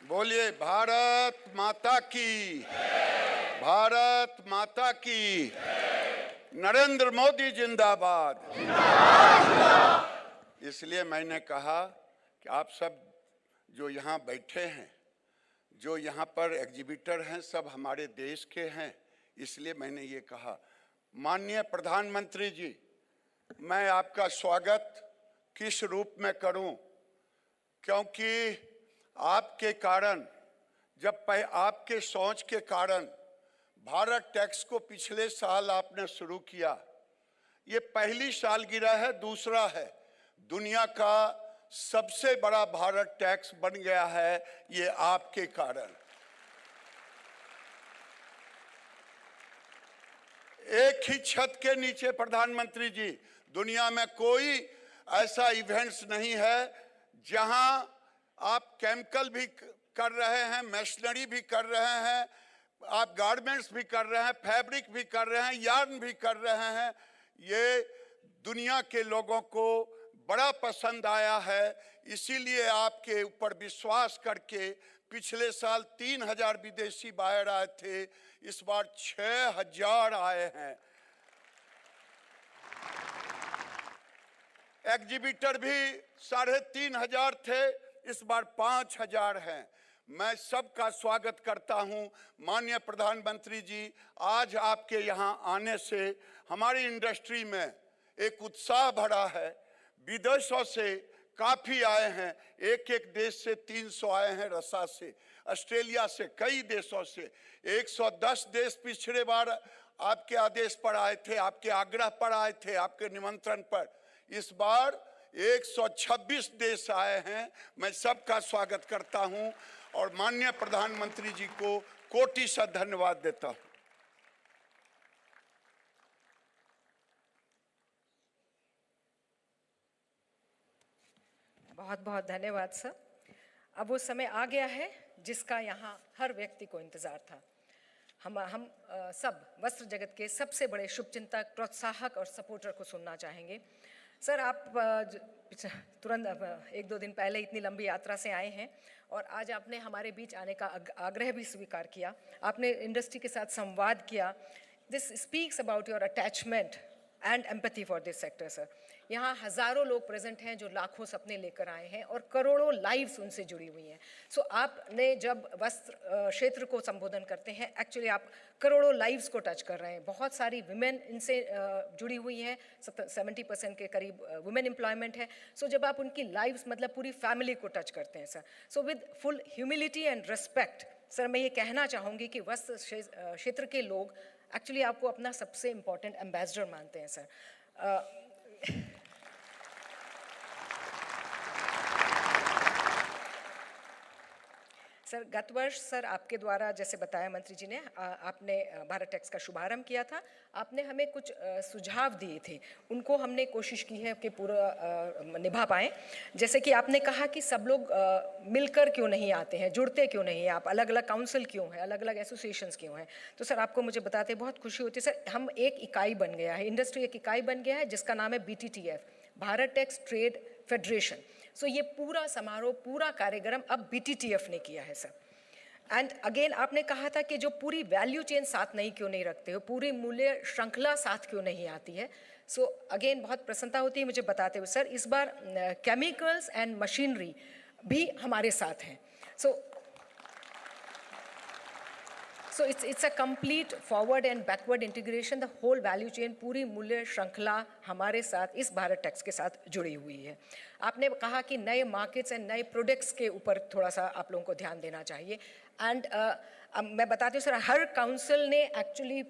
बोलिए भारत माता की, भारत माता की, नरेंद्र मोदी जिंदाबाद। इसलिए मैंने कहा कि आप सब जो यहाँ बैठे हैं, जो यहाँ पर एग्जीबिटर हैं, सब हमारे देश के हैं। इसलिए मैंने ये कहा, माननीय प्रधानमंत्री जी, मैं आपका स्वागत किस रूप में करूं, क्योंकि आपके कारण, आपके सोच के कारण भारत टैक्स को पिछले साल आपने शुरू किया। ये पहली सालगिरह है, दूसरा है, दुनिया का सबसे बड़ा भारत टैक्स बन गया है ये आपके कारण। एक ही छत के नीचे प्रधानमंत्री जी, दुनिया में कोई ऐसा इवेंट्स नहीं है जहां आप केमिकल भी कर रहे हैं, मशीनरी भी कर रहे हैं, आप गारमेंट्स भी कर रहे हैं, फैब्रिक भी कर रहे हैं, यार्न भी कर रहे हैं। ये दुनिया के लोगों को बड़ा पसंद आया है। इसीलिए आपके ऊपर विश्वास करके पिछले साल 3000 विदेशी बायर आए थे, इस बार 6000 आए हैं। एग्जीबिटर भी 3500 थे, इस बार 5000 हैं। मैं सबका स्वागत करता हूं। माननीय प्रधानमंत्री जी, आज आपके यहां आने से हमारी इंडस्ट्री में एक उत्साह बढ़ा है। विदेशों से काफ़ी आए हैं, एक देश से 300 आए हैं, रसा से, ऑस्ट्रेलिया से, कई देशों से। 110 देश पिछले बार आपके आदेश पर आए थे, आपके आग्रह पर आए थे, आपके निमंत्रण पर। इस बार 126 देश आए हैं। मैं सबका स्वागत करता हूं और माननीय प्रधानमंत्री जी को कोटि सा धन्यवाद देता हूं। बहुत बहुत धन्यवाद सर। अब वो समय आ गया है जिसका यहाँ हर व्यक्ति को इंतजार था। हम सब वस्त्र जगत के सबसे बड़े शुभचिंतक, प्रोत्साहक और सपोर्टर को सुनना चाहेंगे। सर, आप तुरंत 1-2 दिन पहले इतनी लंबी यात्रा से आए हैं और आज आपने हमारे बीच आने का आग्रह भी स्वीकार किया। आपने इंडस्ट्री के साथ संवाद किया। This speaks about your attachment and empathy for this sector sir. यहाँ हज़ारों लोग प्रेजेंट हैं जो लाखों सपने लेकर आए हैं और करोड़ों लाइव्स उनसे जुड़ी हुई हैं। सो आपने जब वस्त्र क्षेत्र को संबोधन करते हैं, एक्चुअली आप करोड़ों लाइव्स को टच कर रहे हैं। बहुत सारी विमेन इनसे जुड़ी हुई हैं, 70% के करीब वुमेन एम्प्लॉयमेंट है। सो जब आप उनकी लाइव्स मतलब पूरी फैमिली को टच करते हैं sir, so with full humility and respect sir, मैं ये कहना चाहूँगी कि वस्त्र क्षेत्र के लोग एक्चुअली आपको अपना सबसे इम्पॉर्टेंट एम्बेसडर मानते हैं सर। सर, गत वर्ष सर आपके द्वारा जैसे बताया मंत्री जी ने, आपने भारत टैक्स का शुभारंभ किया था। आपने हमें कुछ सुझाव दिए थे, उनको हमने कोशिश की है कि पूरा निभा पाएँ। जैसे कि आपने कहा कि सब लोग मिलकर क्यों नहीं आते हैं, जुड़ते क्यों नहीं हैं, आप अलग अलग काउंसिल क्यों हैं, अलग अलग एसोसिएशंस क्यों हैं। तो सर आपको मुझे बताते बहुत खुशी होती है। सर, हम एक इकाई बन गया है, इंडस्ट्री एक इकाई बन गया है जिसका नाम है BTTF, Bharat tax trade federation. So ये पूरा समारोह, पूरा कार्यक्रम अब BTTF ने किया है सर। एंड अगेन आपने कहा था कि जो पूरी वैल्यू चेन साथ क्यों नहीं रखते हो, पूरी मूल्य श्रृंखला साथ क्यों नहीं आती है। सो अगेन बहुत प्रसन्नता होती है मुझे बताते हुए सर। इस बार केमिकल्स एंड मशीनरी भी हमारे साथ हैं। So it's a complete forward and backward integration, the whole value chain, पूरी मूल्य श्रृंखला हमारे साथ इस भारत टैक्स के साथ जुड़ी हुई है। आपने कहा कि नए मार्केट्स एंड नए प्रोडक्ट्स के ऊपर थोड़ा सा आप लोगों को ध्यान देना चाहिए। एंड मैं बताती हूँ सर, हर काउंसिल ने एक्चुअली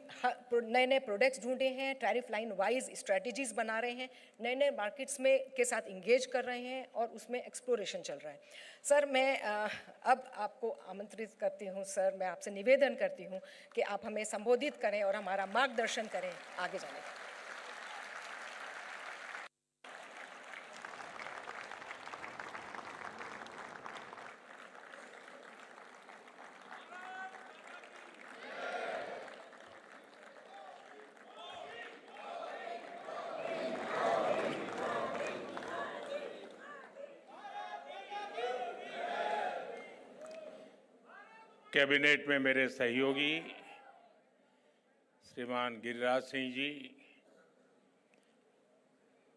नए नए प्रोडक्ट्स ढूंढे हैं, टैरिफ लाइन वाइज स्ट्रेटजीज बना रहे हैं, नए नए मार्केट्स में के साथ इंगेज कर रहे हैं और उसमें एक्सप्लोरेशन चल रहा है। सर, मैं अब आपको आमंत्रित करती हूँ सर, मैं आपसे निवेदन करती हूँ कि आप हमें संबोधित करें और हमारा मार्गदर्शन करें आगे जाने का। कैबिनेट में मेरे सहयोगी श्रीमान गिरिराज सिंह जी,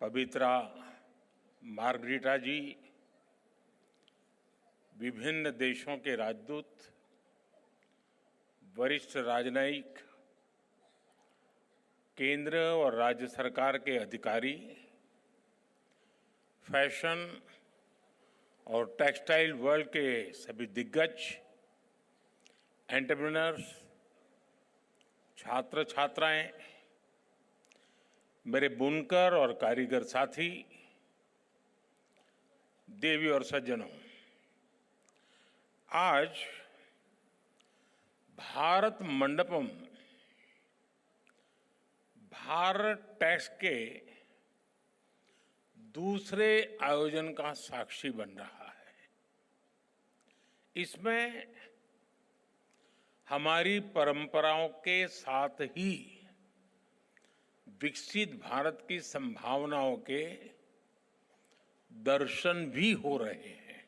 पवित्रा मार्गरीटा जी, विभिन्न देशों के राजदूत, वरिष्ठ राजनयिक, केंद्र और राज्य सरकार के अधिकारी, फैशन और टेक्सटाइल वर्ल्ड के सभी दिग्गज, एंटरप्रेन्योर्स, छात्र छात्राएं, मेरे बुनकर और कारीगर साथी, देवी और सज्जनों, आज भारत मंडपम भारत टैक्स के दूसरे आयोजन का साक्षी बन रहा है। इसमें हमारी परंपराओं के साथ ही विकसित भारत की संभावनाओं के दर्शन भी हो रहे हैं।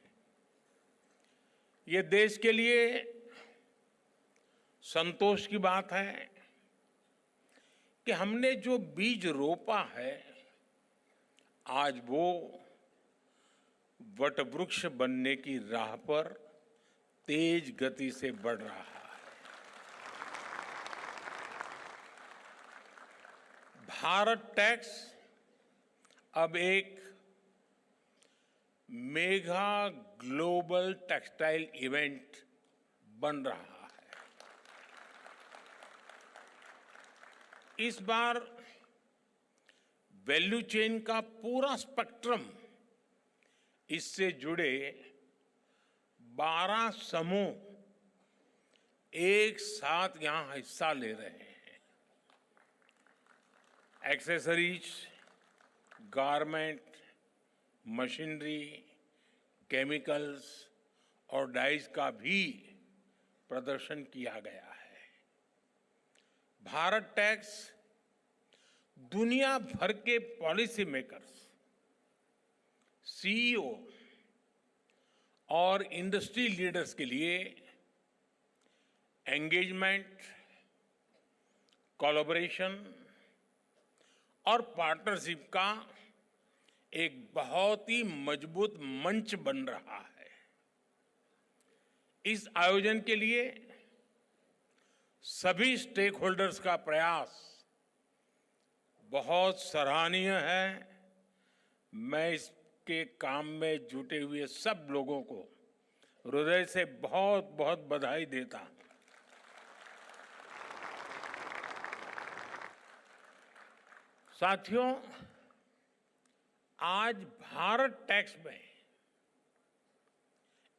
ये देश के लिए संतोष की बात है कि हमने जो बीज रोपा है, आज वो वटवृक्ष बनने की राह पर तेज गति से बढ़ रहा है। भारत टैक्स अब एक मेगा ग्लोबल टेक्सटाइल इवेंट बन रहा है। इस बार वैल्यू चेन का पूरा स्पेक्ट्रम, इससे जुड़े 12 समूह एक साथ यहां हिस्सा ले रहे हैं। एक्सेसरीज, गारमेंट, मशीनरी, केमिकल्स और डाइज का भी प्रदर्शन किया गया है। भारत टैक्स दुनिया भर के पॉलिसी मेकर्स, सीईओ और इंडस्ट्री लीडर्स के लिए एंगेजमेंट, कोलैबोरेशन और पार्टनरशिप का एक बहुत ही मजबूत मंच बन रहा है। इस आयोजन के लिए सभी स्टेक होल्डर्स का प्रयास बहुत सराहनीय है। मैं इसके काम में जुटे हुए सब लोगों को हृदय से बहुत बहुत बधाई देता हूं। साथियों, आज भारत टैक्स में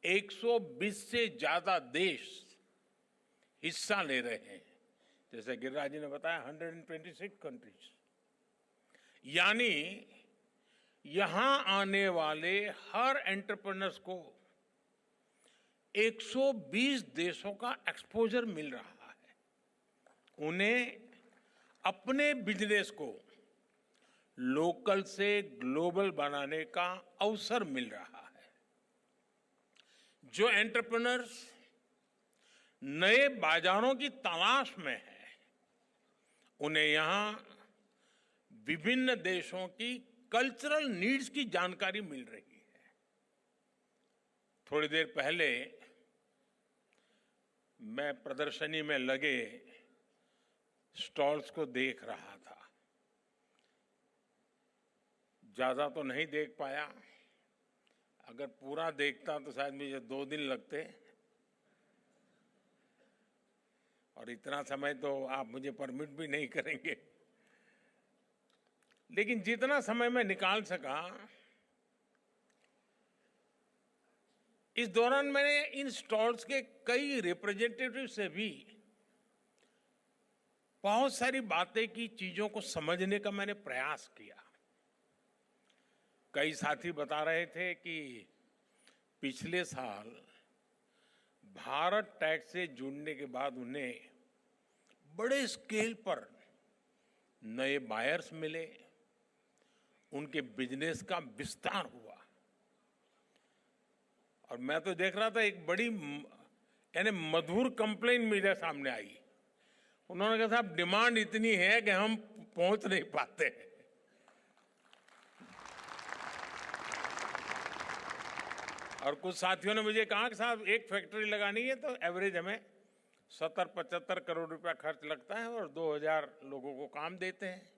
120 से ज्यादा देश हिस्सा ले रहे हैं। जैसे गिरिराज जी ने बताया, 126 कंट्रीज, यानी यहां आने वाले हर एंटरप्रेन्योर्स को 120 देशों का एक्सपोजर मिल रहा है। उन्हें अपने बिजनेस को लोकल से ग्लोबल बनाने का अवसर मिल रहा है। जो एंटरप्रेन्योर्स नए बाजारों की तलाश में हैं, उन्हें यहां विभिन्न देशों की कल्चरल नीड्स की जानकारी मिल रही है। थोड़ी देर पहले मैं प्रदर्शनी में लगे स्टॉल्स को देख रहा था। ज्यादा तो नहीं देख पाया, अगर पूरा देखता तो शायद मुझे 2 दिन लगते, और इतना समय तो आप मुझे परमिट भी नहीं करेंगे। लेकिन जितना समय मैं निकाल सका, इस दौरान मैंने इन स्टॉल्स के कई रिप्रेजेंटेटिव से भी बहुत सारी बातें की, चीजों को समझने का मैंने प्रयास किया। कई साथी बता रहे थे कि पिछले साल भारत टैक्स से जुड़ने के बाद उन्हें बड़े स्केल पर नए बायर्स मिले, उनके बिजनेस का विस्तार हुआ। और मैं तो देख रहा था, एक बड़ी यानी मधुर कंप्लेंट मेरे सामने आई। उन्होंने कहा, साहब डिमांड इतनी है कि हम पहुंच नहीं पाते। और कुछ साथियों ने मुझे कहा कि साहब एक फैक्ट्री लगानी है तो एवरेज हमें 70-75 करोड़ रुपया खर्च लगता है और 2000 लोगों को काम देते हैं।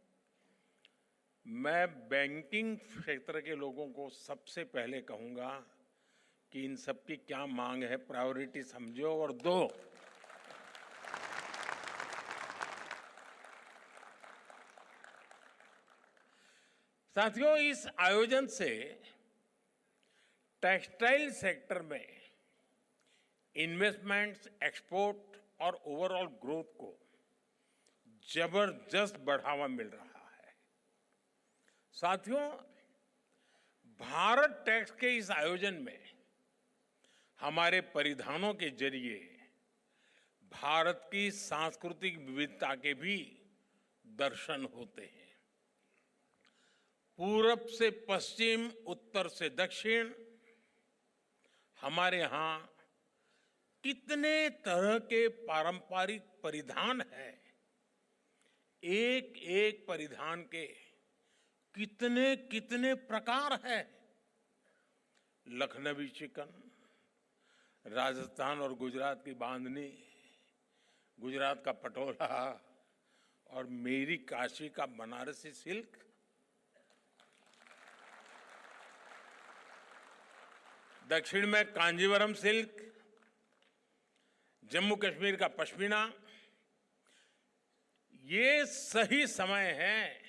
मैं बैंकिंग क्षेत्र के लोगों को सबसे पहले कहूंगा कि इन सब की क्या मांग है, प्रायोरिटी समझो और दो। साथियों, इस आयोजन से टेक्सटाइल सेक्टर में इन्वेस्टमेंट्स, एक्सपोर्ट और ओवरऑल ग्रोथ को जबरदस्त बढ़ावा मिल रहा है। साथियों, भारत टैक्स के इस आयोजन में हमारे परिधानों के जरिए भारत की सांस्कृतिक विविधता के भी दर्शन होते हैं। पूरब से पश्चिम, उत्तर से दक्षिण, हमारे यहां कितने तरह के पारंपरिक परिधान हैं। एक एक परिधान के कितने कितने प्रकार हैं। लखनवी चिकन, राजस्थान और गुजरात की बांधनी, गुजरात का पटोला और मेरी काशी का बनारसी सिल्क, दक्षिण में कांजीवरम सिल्क, जम्मू कश्मीर का पश्मीना। ये सही समय है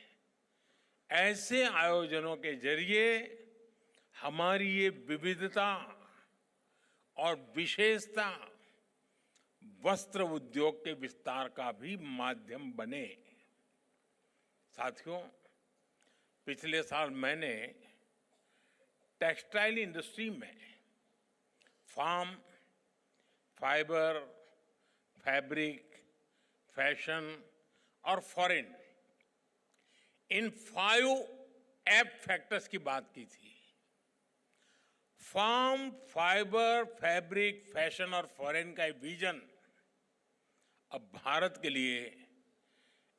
ऐसे आयोजनों के जरिए हमारी ये विविधता और विशेषता वस्त्र उद्योग के विस्तार का भी माध्यम बने। साथियों, पिछले साल मैंने टेक्सटाइल इंडस्ट्री में फार्म, फाइबर, फैब्रिक, फैशन और फॉरेन, इन 5 एफ फैक्टर्स की बात की थी। फार्म, फाइबर, फैब्रिक, फैशन और फॉरेन का विजन अब भारत के लिए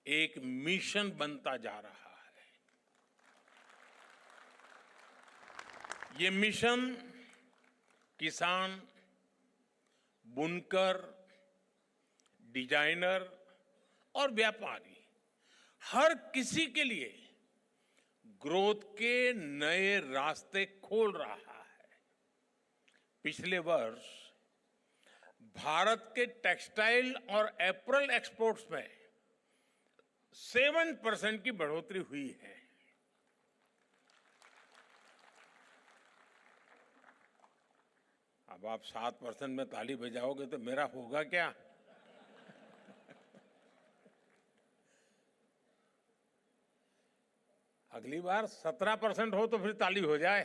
एक मिशन बनता जा रहा है। ये मिशन किसान, बुनकर, डिजाइनर और व्यापारी, हर किसी के लिए ग्रोथ के नए रास्ते खोल रहा है। पिछले वर्ष भारत के टेक्सटाइल और एपरल एक्सपोर्ट्स में 7% की बढ़ोतरी हुई है। अब आप 7% में ताली बजाओगे तो मेरा होगा क्या? अगली बार 17% हो तो फिर ताली हो जाए।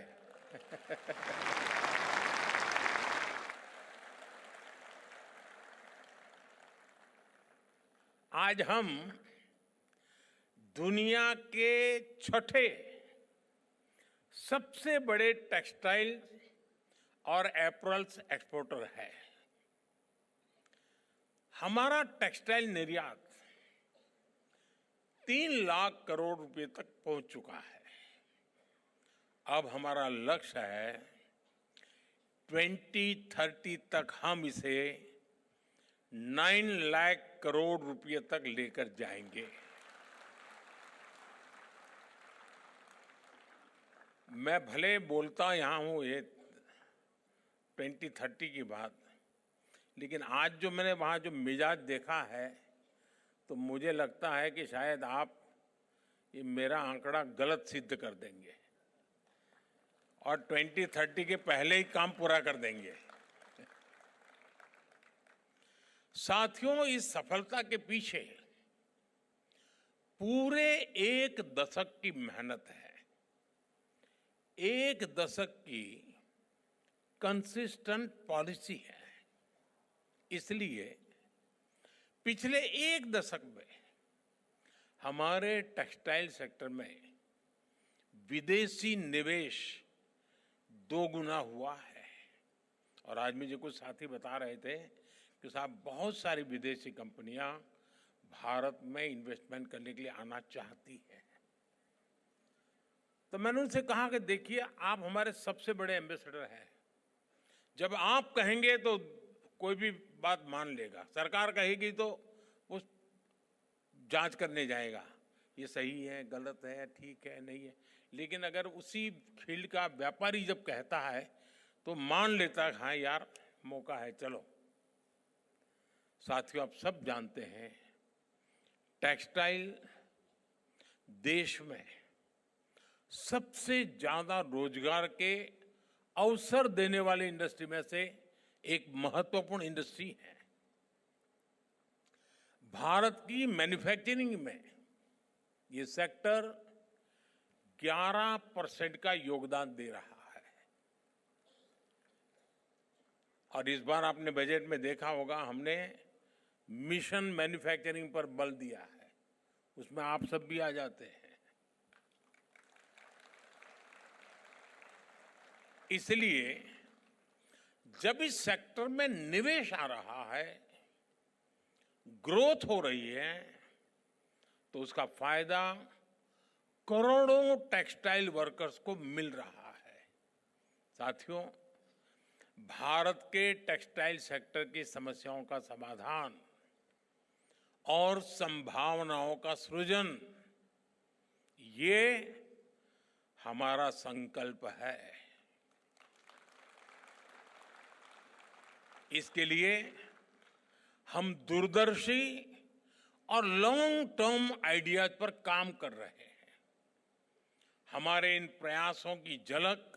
आज हम दुनिया के 6ठे सबसे बड़े टेक्सटाइल और एपरल्स एक्सपोर्टर है। हमारा टेक्सटाइल निर्यात 3 लाख करोड़ रुपए तक पहुंच चुका है। अब हमारा लक्ष्य है 2030 तक हम इसे 9 लाख करोड़ रुपए तक लेकर जाएंगे। मैं भले बोलता यहां हूं ये 2030 की बात, लेकिन आज जो मैंने वहां जो मिजाज देखा है तो मुझे लगता है कि शायद आप ये मेरा आंकड़ा गलत सिद्ध कर देंगे और 2030 के पहले ही काम पूरा कर देंगे। साथियों, इस सफलता के पीछे पूरे 1 दशक की मेहनत है। 1 दशक की कंसिस्टेंट पॉलिसी है। इसलिए पिछले 1 दशक में हमारे टेक्सटाइल सेक्टर में विदेशी निवेश 2 गुना हुआ है। और आज मुझे कुछ साथी बता रहे थे कि साहब बहुत सारी विदेशी कंपनियां भारत में इन्वेस्टमेंट करने के लिए आना चाहती हैं। तो मैंने उनसे कहा कि देखिए, आप हमारे सबसे बड़े एम्बेसडर हैं। जब आप कहेंगे तो कोई भी बात मान लेगा, सरकार कहेगी तो वो जांच करने जाएगा, ये सही है, गलत है, ठीक है, नहीं है। लेकिन अगर उसी फील्ड का व्यापारी जब कहता है तो मान लेता है, हाँ यार मौका है, चलो। साथियों, आप सब जानते हैं टेक्सटाइल देश में सबसे ज्यादा रोजगार के अवसर देने वाली इंडस्ट्री में से एक महत्वपूर्ण इंडस्ट्री है। भारत की मैन्युफैक्चरिंग में ये सेक्टर 11% का योगदान दे रहा है। और इस बार आपने बजट में देखा होगा, हमने मिशन मैन्युफैक्चरिंग पर बल दिया है। उसमें आप सब भी आ जाते हैं। इसलिए जब इस सेक्टर में निवेश आ रहा है, ग्रोथ हो रही है, तो उसका फायदा करोड़ों टेक्सटाइल वर्कर्स को मिल रहा है। साथियों, भारत के टेक्सटाइल सेक्टर की समस्याओं का समाधान और संभावनाओं का सृजन, ये हमारा संकल्प है। इसके लिए हम दूरदर्शी और लॉन्ग टर्म आइडियाज पर काम कर रहे हैं। हमारे इन प्रयासों की झलक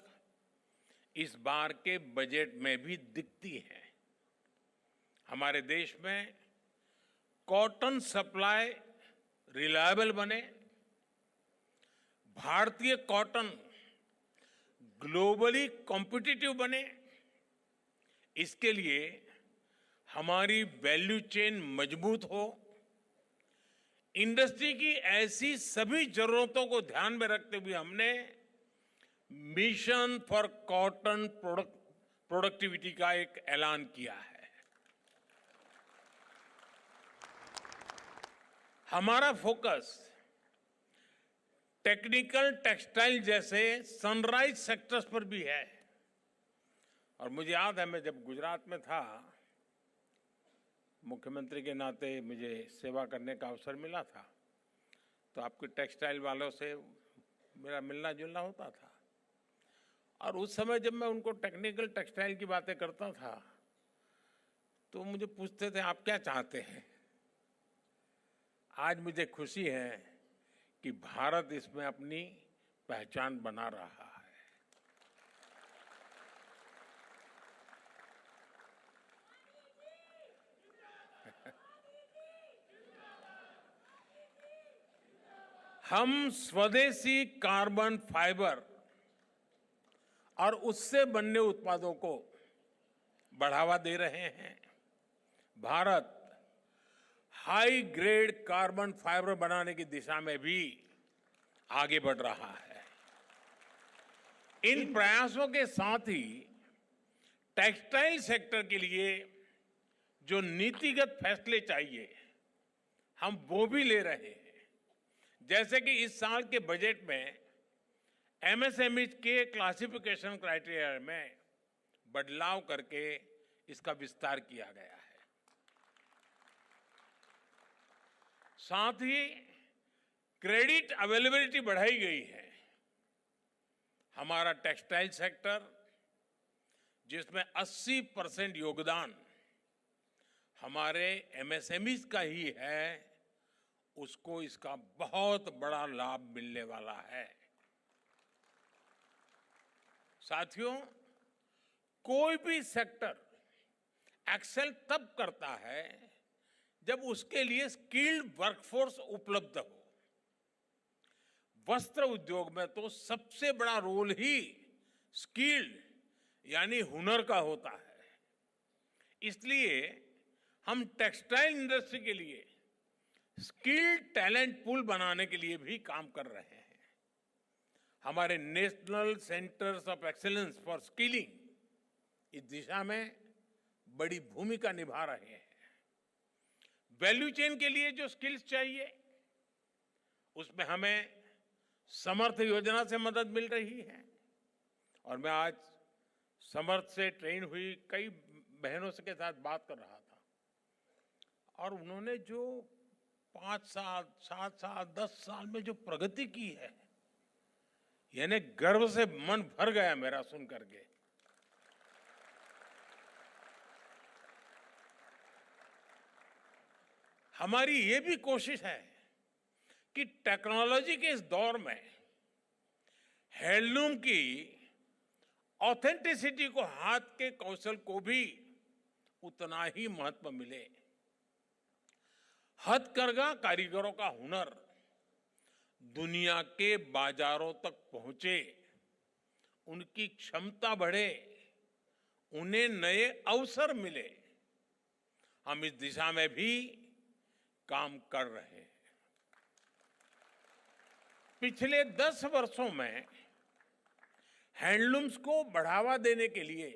इस बार के बजट में भी दिखती है। हमारे देश में कॉटन सप्लाई रिलायबल बने, भारतीय कॉटन ग्लोबली कॉम्पिटिटिव बने, इसके लिए हमारी वैल्यू चेन मजबूत हो, इंडस्ट्री की ऐसी सभी जरूरतों को ध्यान में रखते हुए हमने मिशन फॉर कॉटन प्रोडक्टिविटी का एक ऐलान किया है। हमारा फोकस टेक्निकल टेक्सटाइल जैसे सनराइज सेक्टर्स पर भी है। और मुझे याद है, मैं जब गुजरात में था, मुख्यमंत्री के नाते मुझे सेवा करने का अवसर मिला था, तो आपके टेक्सटाइल वालों से मेरा मिलना जुलना होता था। और उस समय जब मैं उनको टेक्निकल टेक्सटाइल की बातें करता था तो मुझे पूछते थे, आप क्या चाहते हैं? आज मुझे खुशी है कि भारत इसमें अपनी पहचान बना रहा है। हम स्वदेशी कार्बन फाइबर और उससे बनने उत्पादों को बढ़ावा दे रहे हैं। Bharat high grade carbon fibre बनाने की दिशा में भी आगे बढ़ रहा है। इन प्रयासों के साथ ही टेक्सटाइल सेक्टर के लिए जो नीतिगत फैसले चाहिए, हम वो भी ले रहे हैं। जैसे कि इस साल के बजट में एमएसएमई के क्लासिफिकेशन क्राइटेरिया में बदलाव करके इसका विस्तार किया गया है। साथ ही क्रेडिट अवेलेबिलिटी बढ़ाई गई है। हमारा टेक्सटाइल सेक्टर, जिसमें 80% योगदान हमारे एमएसएमईज का ही है, उसको इसका बहुत बड़ा लाभ मिलने वाला है। साथियों, कोई भी सेक्टर एक्सेल तब करता है जब उसके लिए स्किल्ड वर्कफोर्स उपलब्ध हो। वस्त्र उद्योग में तो सबसे बड़ा रोल ही स्किल्ड यानी हुनर का होता है। इसलिए हम टेक्सटाइल इंडस्ट्री के लिए स्किल्ड टैलेंट पूल बनाने के लिए भी काम कर रहे हैं। हमारे national centres of excellence for skilling इस दिशा में बड़ी भूमिका निभा रहे हैं। वैल्यू चेन के लिए जो स्किल्स चाहिए, उसमें हमें समर्थ योजना से मदद मिल रही है। और मैं आज समर्थ से ट्रेन हुई कई बहनों के साथ बात कर रहा था, और उन्होंने जो 5 साल, 7 साल, 10 साल में जो प्रगति की है, यानी गर्व से मन भर गया मेरा सुन करके। हमारी ये भी कोशिश है कि टेक्नोलॉजी के इस दौर में हैंडलूम की ऑथेंटिसिटी को, हाथ के कौशल को भी उतना ही महत्व मिले। हथकरघा कारीगरों का हुनर दुनिया के बाजारों तक पहुंचे, उनकी क्षमता बढ़े, उन्हें नए अवसर मिले। हम इस दिशा में भी काम कर रहे हैं। पिछले 10 वर्षों में हैंडलूम्स को बढ़ावा देने के लिए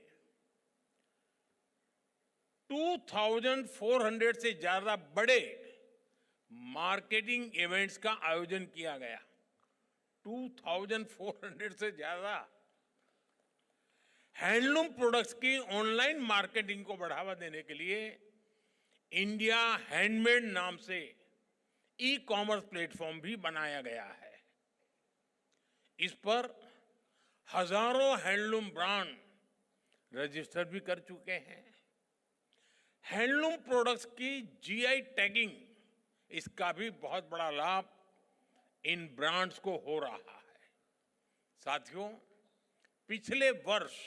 2400 से ज्यादा बड़े मार्केटिंग इवेंट्स का आयोजन किया गया। 2400 से ज्यादा। हैंडलूम प्रोडक्ट्स की ऑनलाइन मार्केटिंग को बढ़ावा देने के लिए इंडिया हैंडमेड नाम से ई कॉमर्स प्लेटफॉर्म भी बनाया गया है। इस पर हजारों हैंडलूम ब्रांड रजिस्टर भी कर चुके हैं। हैंडलूम प्रोडक्ट्स की जीआई टैगिंग, इसका भी बहुत बड़ा लाभ इन ब्रांड्स को हो रहा है। साथियों, पिछले वर्ष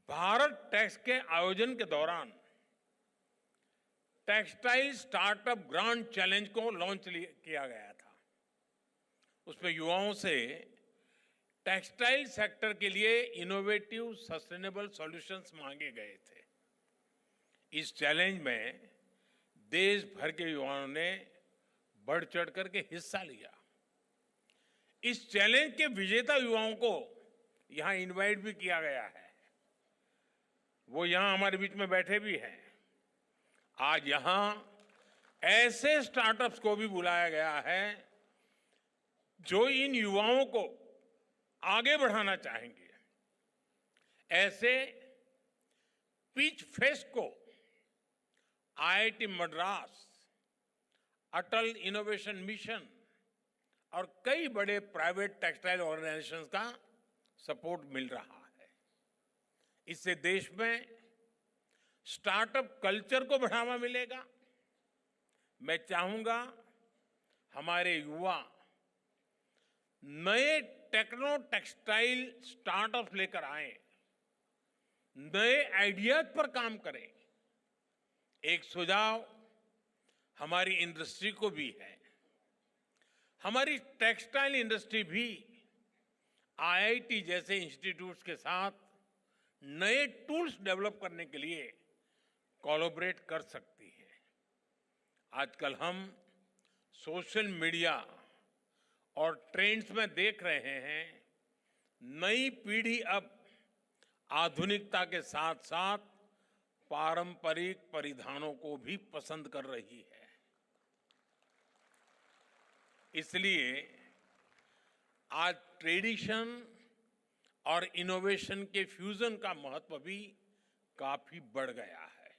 भारत टैक्स के आयोजन के दौरान टेक्सटाइल स्टार्टअप ग्रांड चैलेंज को लॉन्च किया गया था। उसमें युवाओं से टेक्सटाइल सेक्टर के लिए इनोवेटिव सस्टेनेबल सॉल्यूशंस मांगे गए थे। इस चैलेंज में देश भर के युवाओं ने बढ़ चढ़ करके हिस्सा लिया। इस चैलेंज के विजेता युवाओं को यहां इनवाइट भी किया गया है। वो यहां हमारे बीच में बैठे भी हैं। आज यहां ऐसे स्टार्टअप्स को भी बुलाया गया है जो इन युवाओं को आगे बढ़ाना चाहेंगे। ऐसे पिच फेस्ट को आईआईटी मद्रास, अटल इनोवेशन मिशन और कई बड़े प्राइवेट टेक्सटाइल ऑर्गेनाइजेशंस का सपोर्ट मिल रहा है। इससे देश में स्टार्टअप कल्चर को बढ़ावा मिलेगा। मैं चाहूंगा हमारे युवा नए टेक्नो टेक्सटाइल स्टार्टअप लेकर आए, नए आइडियाज पर काम करें। एक सुझाव हमारी इंडस्ट्री को भी है। हमारी टेक्सटाइल इंडस्ट्री भी आईआईटी जैसे इंस्टीट्यूट्स के साथ नए टूल्स डेवलप करने के लिए कोलैबोरेट कर सकती है। आजकल हम सोशल मीडिया और ट्रेंड्स में देख रहे हैं, नई पीढ़ी अब आधुनिकता के साथ साथ पारंपरिक परिधानों को भी पसंद कर रही है। इसलिए आज ट्रेडिशन और इनोवेशन के फ्यूजन का महत्व भी काफी बढ़ गया है।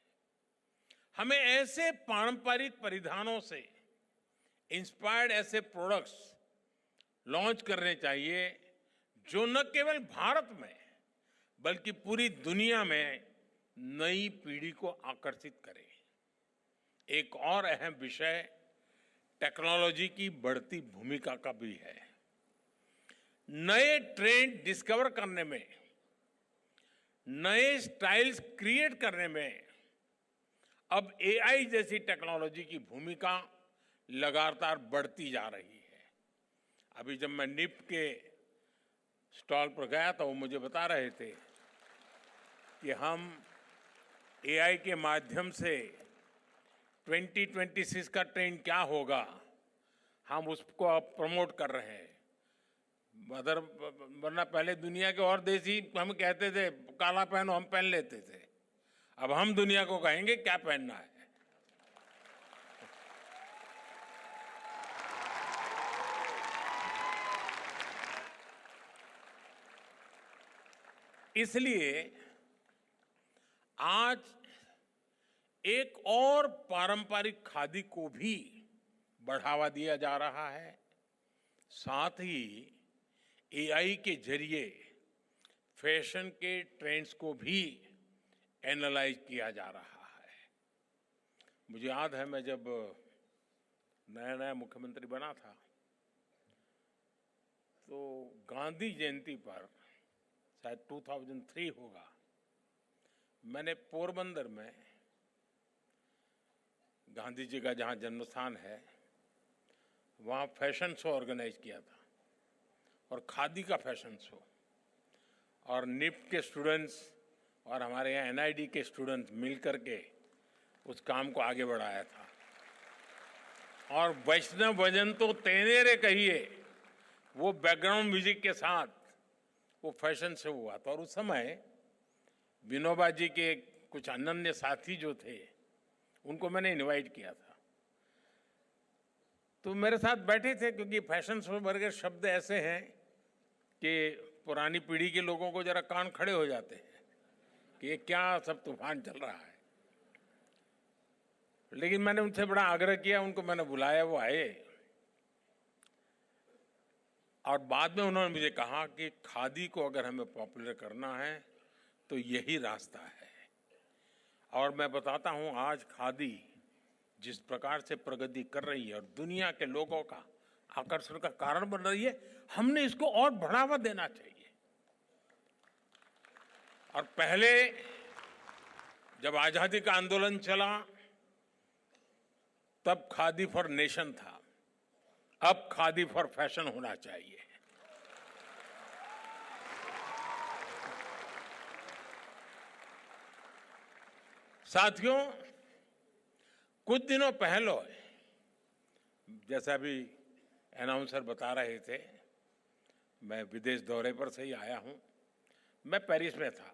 हमें ऐसे पारंपरिक परिधानों से इंस्पायर्ड ऐसे प्रोडक्ट्स लॉन्च करने चाहिए जो न केवल भारत में बल्कि पूरी दुनिया में नई पीढ़ी को आकर्षित करें। एक और अहम विषय टेक्नोलॉजी की बढ़ती भूमिका का भी है। नए ट्रेंड डिस्कवर करने में, नए स्टाइल्स क्रिएट करने में अब एआई जैसी टेक्नोलॉजी की भूमिका लगातार बढ़ती जा रही है। अभी जब मैं निफ्ट के स्टॉल पर गया तो वो मुझे बता रहे थे कि हम एआई के माध्यम से 2026 का ट्रेंड क्या होगा, हम उसको अब प्रमोट कर रहे हैं। वरना पहले दुनिया के और देश ही हम कहते थे काला पहनो, हम पहन लेते थे। अब हम दुनिया को कहेंगे क्या पहनना है। इसलिए आज एक और पारंपरिक खादी को भी बढ़ावा दिया जा रहा है। साथ ही एआई के जरिए फैशन के ट्रेंड्स को भी एनालाइज किया जा रहा है। मुझे याद है मैं जब नया नया मुख्यमंत्री बना था तो गांधी जयंती पर शायद 2003 होगा, मैंने पोरबंदर में गांधी जी का जहां जन्मस्थान है वहां फैशन शो ऑर्गेनाइज किया था और खादी का फैशन शो, और निफ्ट के स्टूडेंट्स और हमारे यहाँ एनआईडी के स्टूडेंट्स मिलकर के उस काम को आगे बढ़ाया था। और वैष्णव भजन तो तेनेरे कहिए, वो बैकग्राउंड म्यूजिक के साथ वो फैशन शो हुआ था। और उस समय विनोबा जी के कुछ अनन्य साथी जो थे उनको मैंने इनवाइट किया था, तो मेरे साथ बैठे थे, क्योंकि फैशन शो वर्गे शब्द ऐसे हैं कि पुरानी पीढ़ी के लोगों को जरा कान खड़े हो जाते हैं कि ये क्या सब तूफान चल रहा है। लेकिन मैंने उनसे बड़ा आग्रह किया, उनको मैंने बुलाया, वो आए और बाद में उन्होंने मुझे कहा कि खादी को अगर हमें पॉपुलर करना है तो यही रास्ता है। और मैं बताता हूं आज खादी जिस प्रकार से प्रगति कर रही है और दुनिया के लोगों का आकर्षण का कारण बन रही है, हमने इसको और बढ़ावा देना चाहिए। और पहले जब आजादी का आंदोलन चला तब खादी फॉर नेशन था, अब खादी फॉर फैशन होना चाहिए। साथियों, कुछ दिनों पहले, जैसा अभी अनाउंसर बता रहे थे, मैं विदेश दौरे पर से ही आया हूं। मैं पेरिस में था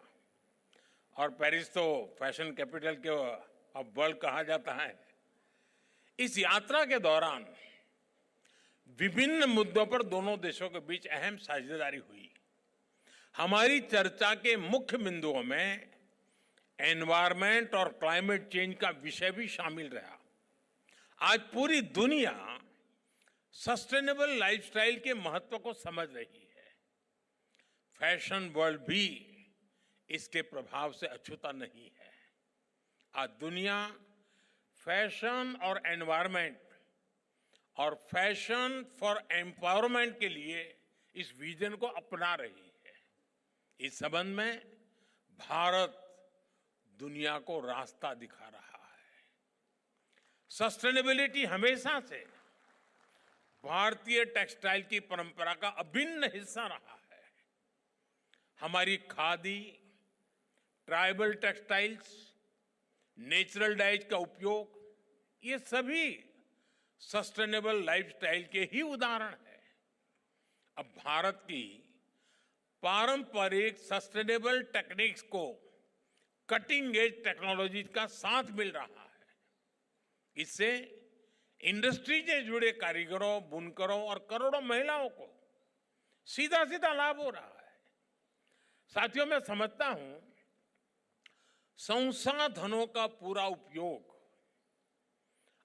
और पेरिस तो फैशन कैपिटल के अब वर्ल्ड कहा जाता है। इस यात्रा के दौरान विभिन्न मुद्दों पर दोनों देशों के बीच अहम साझेदारी हुई। हमारी चर्चा के मुख्य बिंदुओं में एनवायरनमेंट और क्लाइमेट चेंज का विषय भी शामिल रहा। आज पूरी दुनिया सस्टेनेबल लाइफस्टाइल के महत्व को समझ रही है। फैशन वर्ल्ड भी इसके प्रभाव से अछूता नहीं है। आज दुनिया फैशन और एनवायरनमेंट और फैशन फॉर एम्पावरमेंट के लिए इस विजन को अपना रही है। इस संबंध में भारत दुनिया को रास्ता दिखा रहा है। सस्टेनेबिलिटी हमेशा से भारतीय टेक्सटाइल की परंपरा का अभिन्न हिस्सा रहा है। हमारी khadi, tribal textiles, natural dyes का उपयोग, ये सभी सस्टेनेबल लाइफस्टाइल के ही उदाहरण है। अब भारत की पारंपरिक सस्टेनेबल टेक्निक्स को कटिंग एज टेक्नोलॉजी का साथ मिल रहा है। इससे इंडस्ट्री से जुड़े कारीगरों, बुनकरों और करोड़ों महिलाओं को सीधा सीधा लाभ हो रहा है। साथियों, मैं समझता हूं संसाधनों का पूरा उपयोग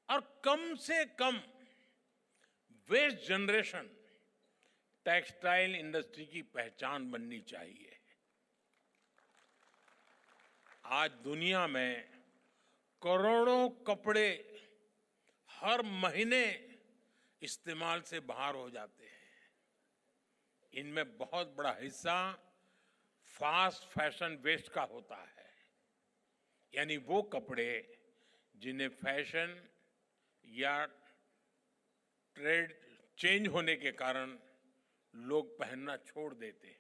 और कम से कम वेस्ट जनरेशन टेक्सटाइल इंडस्ट्री की पहचान बननी चाहिए। आज दुनिया में करोड़ों कपड़े हर महीने इस्तेमाल से बाहर हो जाते हैं। इनमें बहुत बड़ा हिस्सा फास्ट फैशन वेस्ट का होता है, यानी वो कपड़े जिन्हें फैशन या ट्रेड चेंज होने के कारण लोग पहनना छोड़ देते हैं।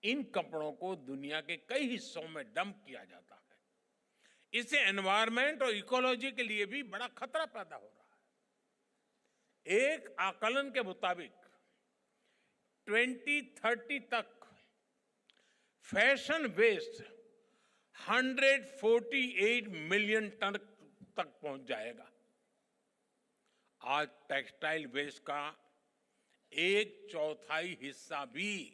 इन कपड़ों को दुनिया के कई हिस्सों में डंप किया जाता है। इससे एनवायरनमेंट और इकोलॉजी के लिए भी बड़ा खतरा पैदा हो रहा है। एक आकलन के मुताबिक 2030 तक फैशन वेस्ट 148 मिलियन टन तक पहुंच जाएगा। आज टेक्सटाइल वेस्ट का 1/4 हिस्सा भी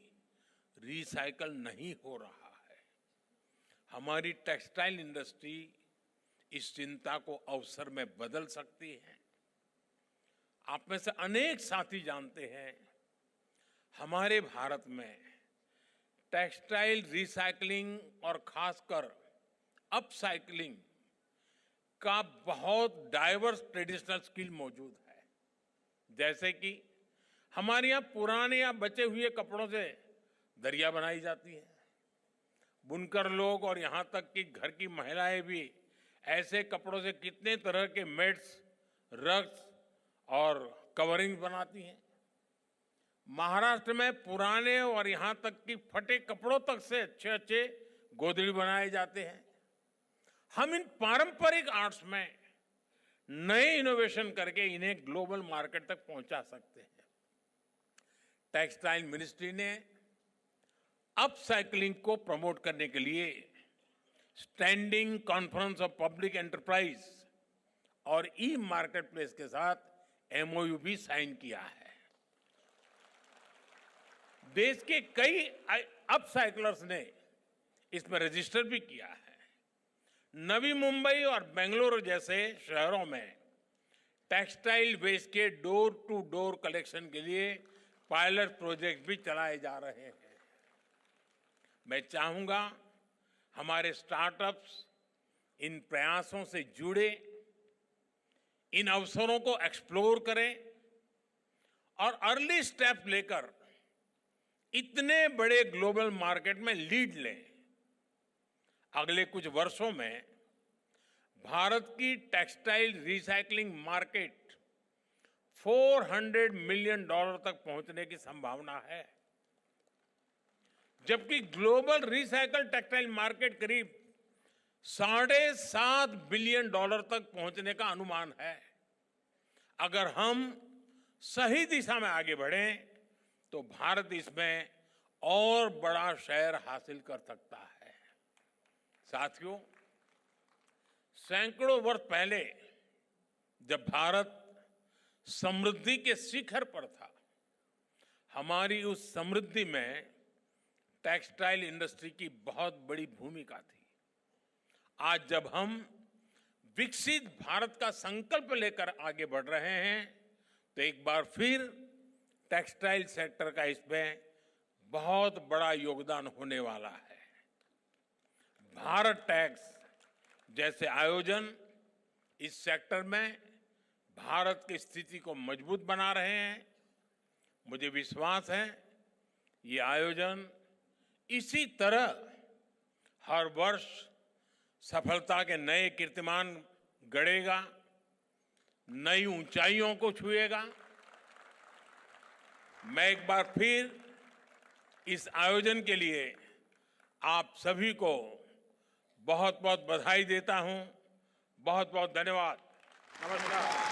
रिसाइकल नहीं हो रहा है। हमारी टेक्सटाइल इंडस्ट्री इस चिंता को अवसर में बदल सकती है। आप में से अनेक साथी जानते हैं, हमारे भारत में टेक्सटाइल रिसाइकलिंग और खासकर अपसाइकलिंग का बहुत डाइवर्स ट्रेडिशनल स्किल मौजूद है। जैसे कि हमारे यहाँ पुराने या बचे हुए कपड़ों से दरिया बनाई जाती है। बुनकर लोग और यहाँ तक कि घर की महिलाएं भी ऐसे कपड़ों से कितने तरह के मैट्स, रग्स और कवरिंग बनाती हैं। महाराष्ट्र में पुराने और यहाँ तक कि फटे कपड़ों तक से अच्छे अच्छे गोदड़ी बनाए जाते हैं। हम इन पारंपरिक आर्ट्स में नए इनोवेशन करके इन्हें ग्लोबल मार्केट तक पहुंचा सकते हैं। टेक्सटाइल मिनिस्ट्री ने अपसाइक्लिंग को प्रमोट करने के लिए standing conference of public enterprise और ई मार्केट प्लेस के साथ एमओयू भी साइन किया है। देश के कई अपसाइक्लर्स ने इसमें रजिस्टर भी किया है। नवी मुंबई और बेंगलुरु जैसे शहरों में टेक्सटाइल वेस्ट के डोर टू डोर कलेक्शन के लिए पायलट प्रोजेक्ट भी चलाए जा रहे हैं। मैं चाहूंगा हमारे स्टार्टअप्स इन प्रयासों से जुड़े, इन अवसरों को एक्सप्लोर करें और अर्ली स्टेप लेकर इतने बड़े ग्लोबल मार्केट में लीड लें। अगले कुछ वर्षों में भारत की टेक्सटाइल रिसाइकलिंग मार्केट $400 मिलियन तक पहुंचने की संभावना है, जबकि ग्लोबल रिसाइकल टेक्सटाइल मार्केट करीब $7.5 बिलियन तक पहुंचने का अनुमान है। अगर हम सही दिशा में आगे बढ़ें तो भारत इसमें और बड़ा शेयर हासिल कर सकता है। साथियों, सैकड़ों वर्ष पहले जब भारत समृद्धि के शिखर पर था, हमारी उस समृद्धि में टेक्सटाइल इंडस्ट्री की बहुत बड़ी भूमिका थी। आज जब हम विकसित भारत का संकल्प लेकर आगे बढ़ रहे हैं तो एक बार फिर टेक्सटाइल सेक्टर का इसमें बहुत बड़ा योगदान होने वाला है। भारत टैक्स जैसे आयोजन इस सेक्टर में भारत की स्थिति को मजबूत बना रहे हैं। मुझे विश्वास है ये आयोजन इसी तरह हर वर्ष सफलता के नए कीर्तिमान गढ़ेगा, नई ऊंचाइयों को छुएगा। मैं एक बार फिर इस आयोजन के लिए आप सभी को बहुत बहुत बधाई देता हूं। बहुत बहुत धन्यवाद। नमस्कार।